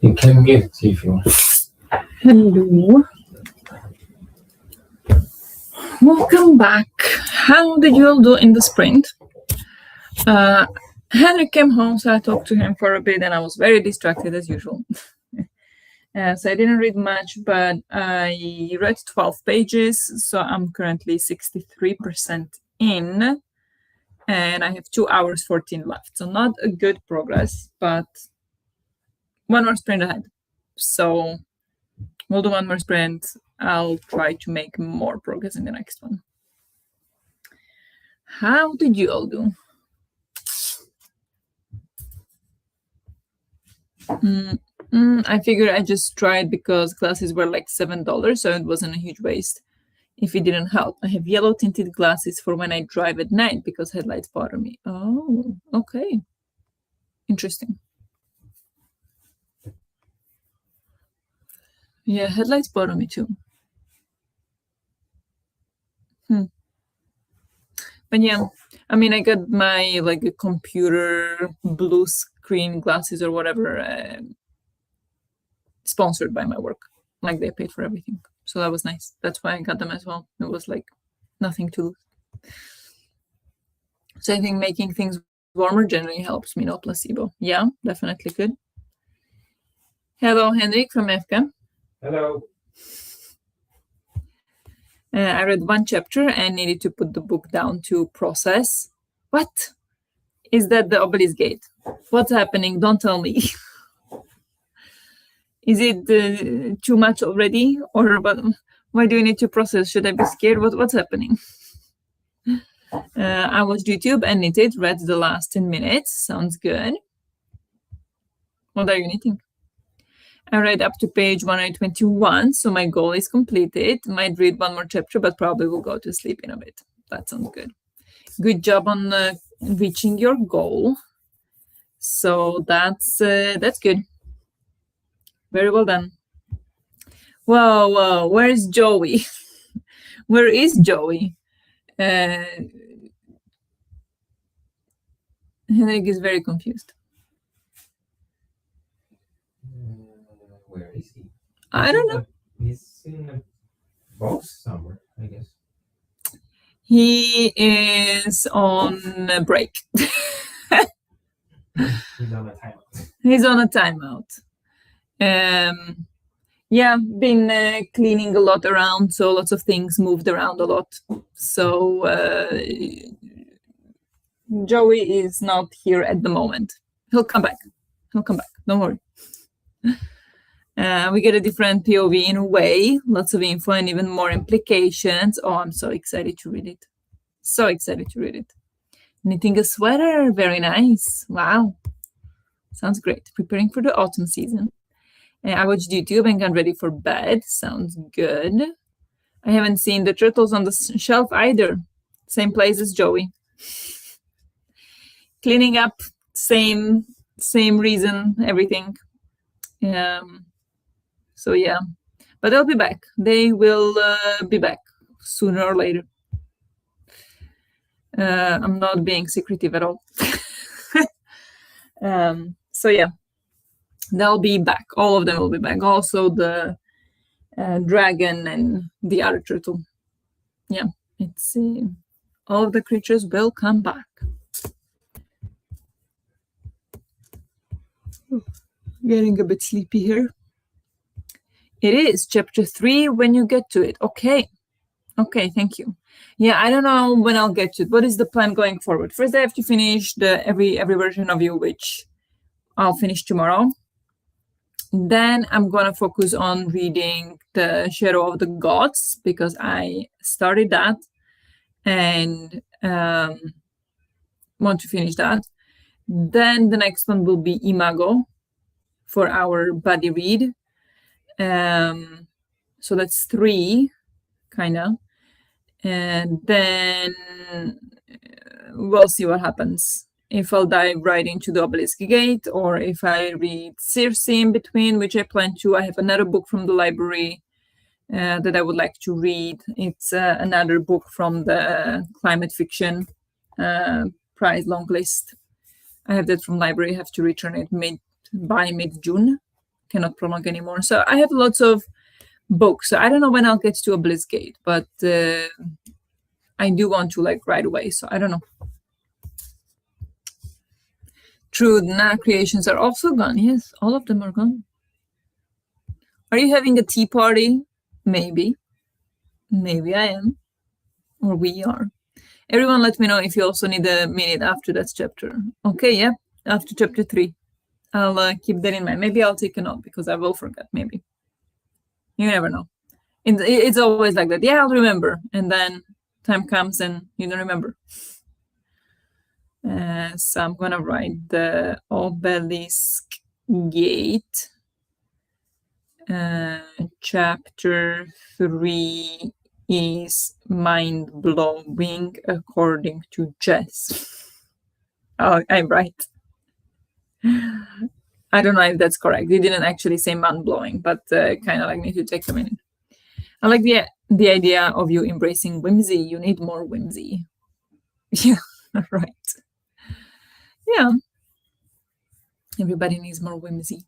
You can mute if you want. Hello. Welcome back. How did you all do in the sprint? Henrik came home, so I talked to him for a bit, and I was very distracted as usual. So I didn't read much, but I read 12 pages, so I'm currently 63% in, and I have 2 hours 14 left. So not a good progress, but one more sprint ahead. So we'll do one more sprint. I'll try to make more progress in the next one. How did you all do? I figured I just tried because glasses were like $7, so it wasn't a huge waste. If it didn't help, I have yellow tinted glasses for when I drive at night because headlights bother me. Oh, okay. Interesting. Yeah, headlights bother me too. But yeah, I mean, I got my like a computer blue screen glasses or whatever sponsored by my work. Like they paid for everything. So that was nice. That's why I got them as well. It was like nothing to lose. So I think making things warmer generally helps me, not placebo. Yeah, definitely good. Hello, Henrik from FK. Hello. I read one chapter and needed to put the book down to process. What? Is that the obelisk gate? What's happening? Don't tell me. Is it too much already? Or why do you need to process? Should I be scared? What's happening? I watched YouTube and knitted, read the last 10 minutes. Sounds good. What are you knitting? I read up to page 121, so my goal is completed. Might read one more chapter, but probably will go to sleep in a bit. That sounds good. Good job on reaching your goal. So that's good. Very well done. Whoa, where is Joey? Where is Joey? Henrik is very confused. Where is he? I don't know. He's in a box somewhere, I guess. He is on a break. He's on a timeout. He's on a timeout. Yeah, been cleaning a lot around, so lots of things moved around a lot. So Joey is not here at the moment. He'll come back. Don't worry. We get a different POV in a way, lots of info and even more implications. Oh, I'm so excited to read it. So excited to read it. Knitting a sweater, very nice. Wow. Sounds great. Preparing for the autumn season. I watched YouTube and got ready for bed. Sounds good. I haven't seen the turtles on the shelf either. Same place as Joey. Cleaning up, same reason, everything. So yeah, but they'll be back. They will be back sooner or later. I'm not being secretive at all. So yeah, they'll be back. All of them will be back. Also the dragon and the other turtle. Yeah, it's all of the creatures will come back. Getting a bit sleepy here. It is chapter 3 when you get to it. Okay, thank you. Yeah, I don't know when I'll get to it. What is the plan going forward? First, I have to finish the every version of you, which I'll finish tomorrow. Then I'm gonna focus on reading the Shadow of the Gods because I started that and want to finish that. Then the next one will be Imago for our buddy read. So that's 3, kind of. And then we'll see what happens. If I'll dive right into the Obelisk Gate or if I read Circe in between, which I plan to. I have another book from the library that I would like to read. It's another book from the climate fiction prize long list. I have that from library. I have to return it by mid-June. cannot prolong anymore. So I have lots of books. So I don't know when I'll get to a Blizzgate, but I do want to like right away. So I don't know. True, the Nana creations are also gone. Yes, all of them are gone. Are you having a tea party? Maybe. Maybe I am. Or we are. Everyone let me know if you also need a minute after that chapter. Okay, yeah, after chapter 3. I'll keep that in mind. Maybe I'll take a note because I will forget, maybe. You never know. It's always like that. Yeah, I'll remember. And then time comes and you don't remember. So I'm going to write the obelisk gate. Chapter 3 is mind-blowing according to Jess. Oh, I'm right. I don't know if that's correct. You didn't actually say mind-blowing, but kind of like need to take a minute. I like the idea of you embracing whimsy. You need more whimsy. Yeah, right. Yeah, everybody needs more whimsy.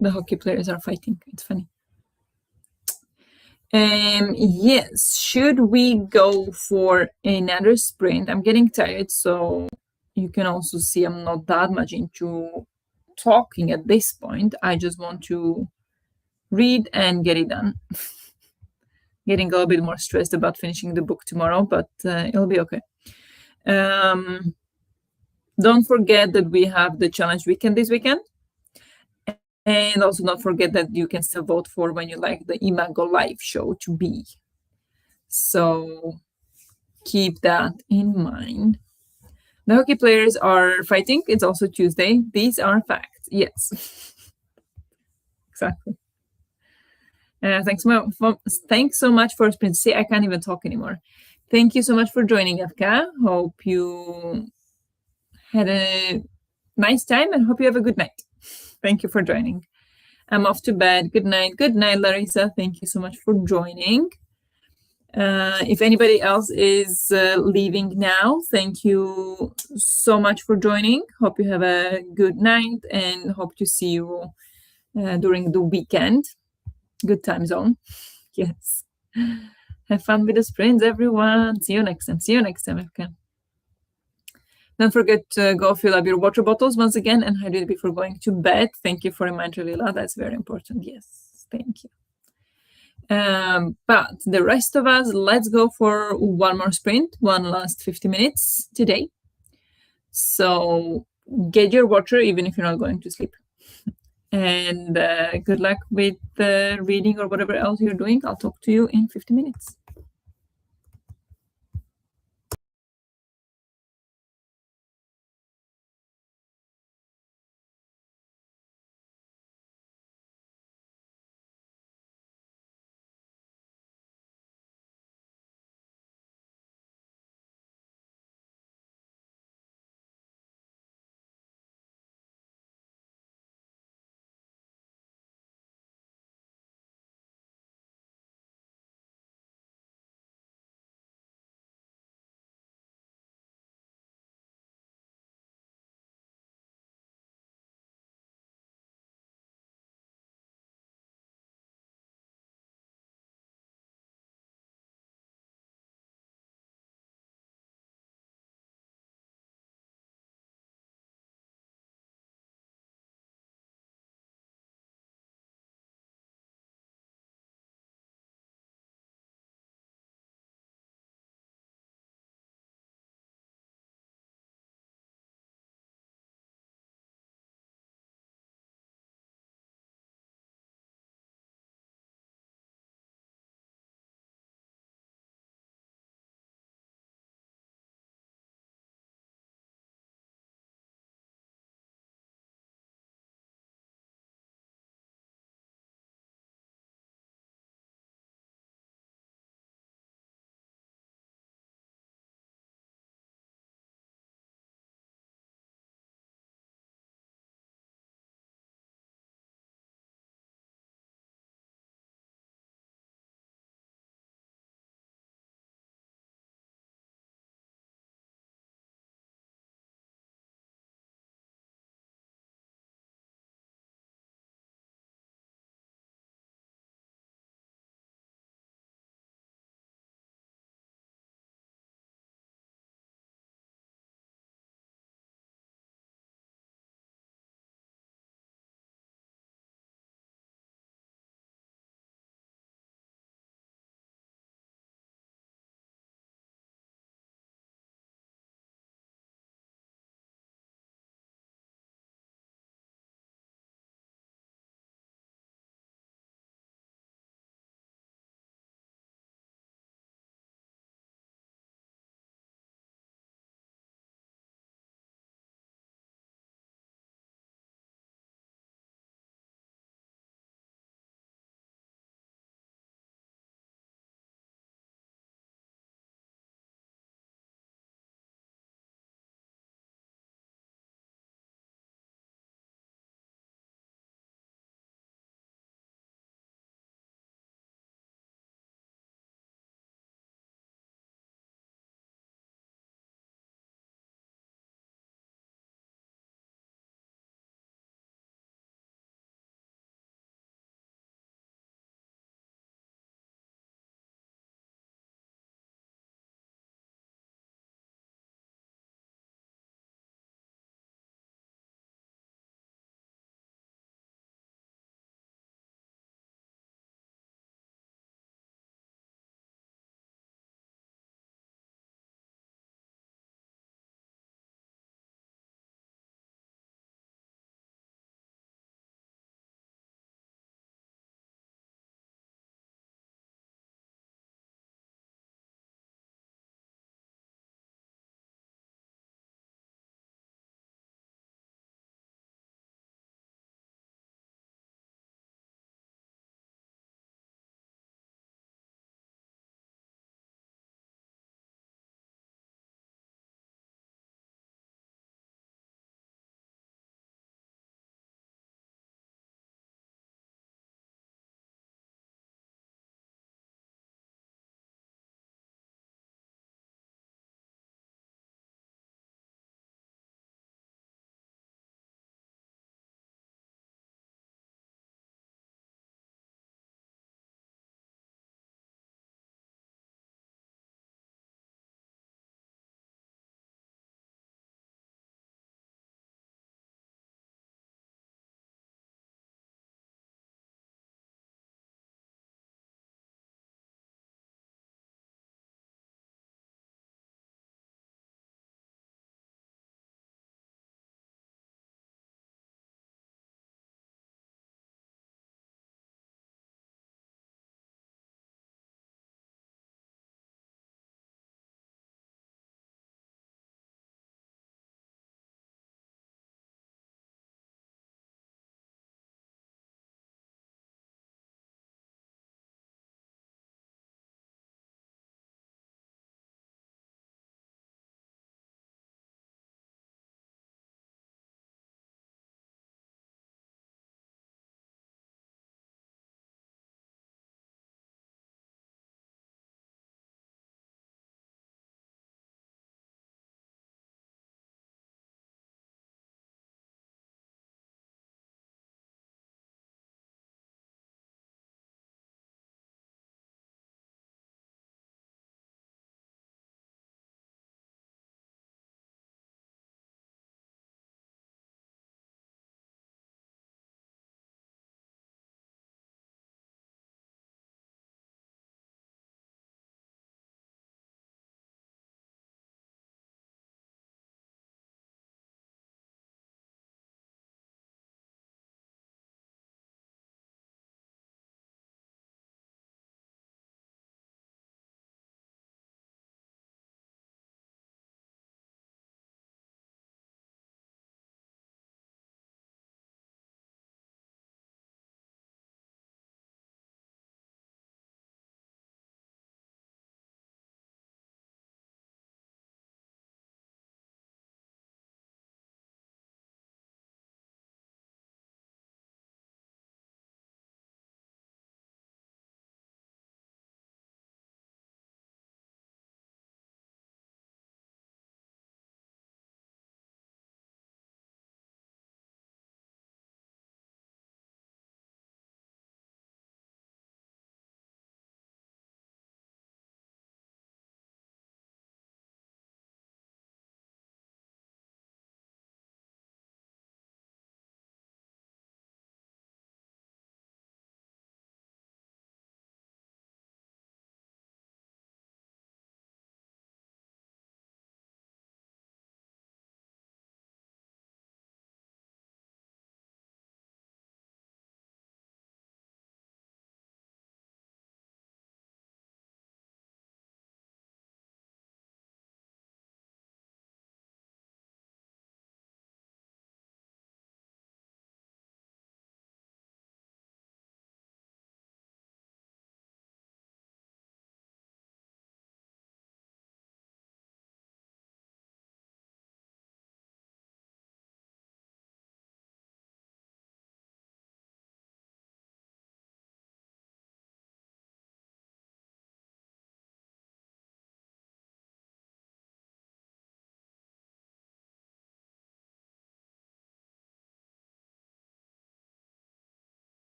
The hockey players are fighting. It's funny. Yes, should we go for another sprint? I'm getting tired, so you can also see I'm not that much into talking at this point. I just want to read and get it done. Getting a little bit more stressed about finishing the book tomorrow, but it'll be okay. Don't forget that we have the challenge weekend this weekend. And also don't forget that you can still vote for when you like the Imago live show to be. So keep that in mind. The hockey players are fighting. It's also Tuesday. These are facts. Yes. Exactly. Thanks so much for sprint. See, I can't even talk anymore. Thank you so much for joining, Evka. Hope you had a nice time and hope you have a good night. Thank you for joining. I'm off to bed. Good night. Good night, Larissa. Thank you so much for joining. If anybody else is leaving now, thank you so much for joining. Hope you have a good night and hope to see you during the weekend. Good time zone. Yes. Have fun with the sprints, everyone. See you next time. See you next time, okay. Don't forget to go fill up your water bottles once again and hydrate before going to bed. Thank you for reminding Lila. That's very important. Yes, thank you. But the rest of us, let's go for one more sprint, one last 50 minutes today. So get your water even if you're not going to sleep. And good luck with the reading or whatever else you're doing. I'll talk to you in 50 minutes.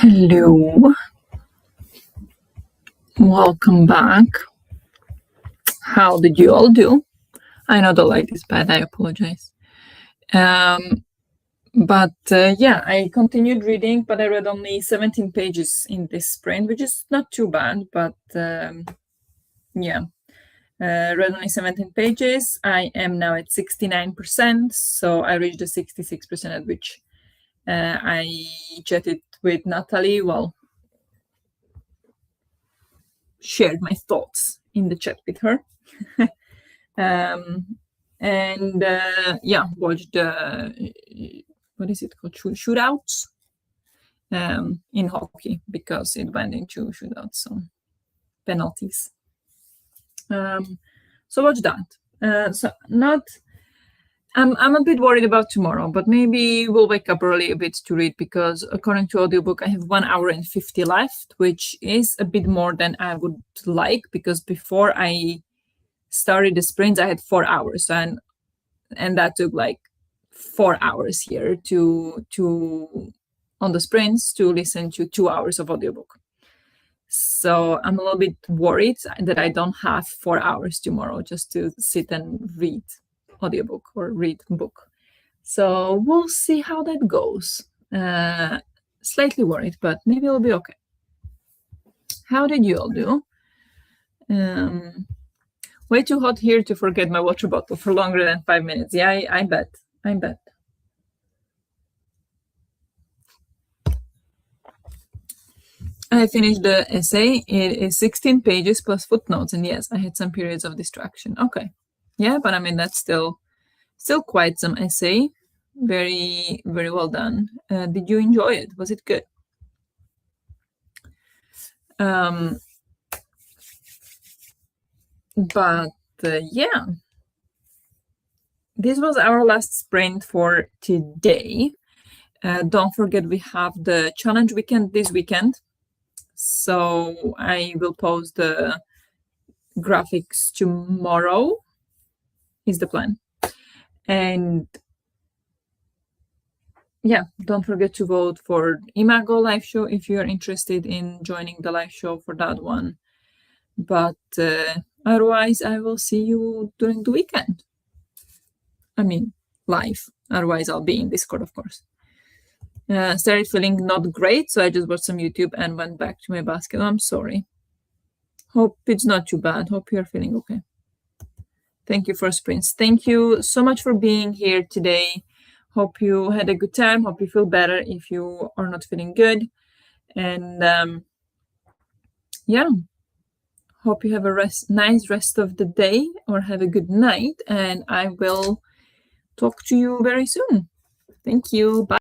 Hello. Welcome back. How did you all do? I know the light is bad, I apologize. But yeah, I continued reading, but I read only 17 pages in this sprint, which is not too bad, but yeah. Read only 17 pages. I am now at 69%, so I reached the 66% at which I chatted with Natalie, shared my thoughts in the chat with her. And yeah, watched what is it called, shootouts in hockey, because it went into shootouts, so penalties. So watch that. So not I'm a bit worried about tomorrow, but maybe we'll wake up early a bit to read, because according to audiobook, I have 1 hour and 50 left, which is a bit more than I would like, because before I started the sprints, I had 4 hours, and that took like 4 hours here to on the sprints to listen to 2 hours of audiobook. So I'm a little bit worried that I don't have 4 hours tomorrow just to sit and read audiobook or read book. So we'll see how that goes. Slightly worried, but maybe it'll be okay. How did you all do? Way too hot here to forget my water bottle for longer than 5 minutes. Yeah, I bet. I finished the essay. It is 16 pages plus footnotes, and yes, I had some periods of distraction. Okay. Yeah, but I mean, that's still quite some essay. Very, very well done. Did you enjoy it? Was it good? But yeah, this was our last sprint for today. Don't forget, we have the challenge weekend this weekend. So I will post the graphics tomorrow, is the plan. And yeah, don't forget to vote for Imago live show if you're interested in joining the live show for that one. But otherwise, I will see you during the weekend. I mean, live. Otherwise, I'll be in Discord, of course. Started feeling not great, so I just watched some YouTube and went back to my basket. I'm sorry. Hope it's not too bad. Hope you're feeling okay. Thank you for sprints. Thank you so much for being here today. Hope you had a good time. Hope you feel better if you are not feeling good. And yeah, hope you have a nice rest of the day, or have a good night. And I will talk to you very soon. Thank you. Bye.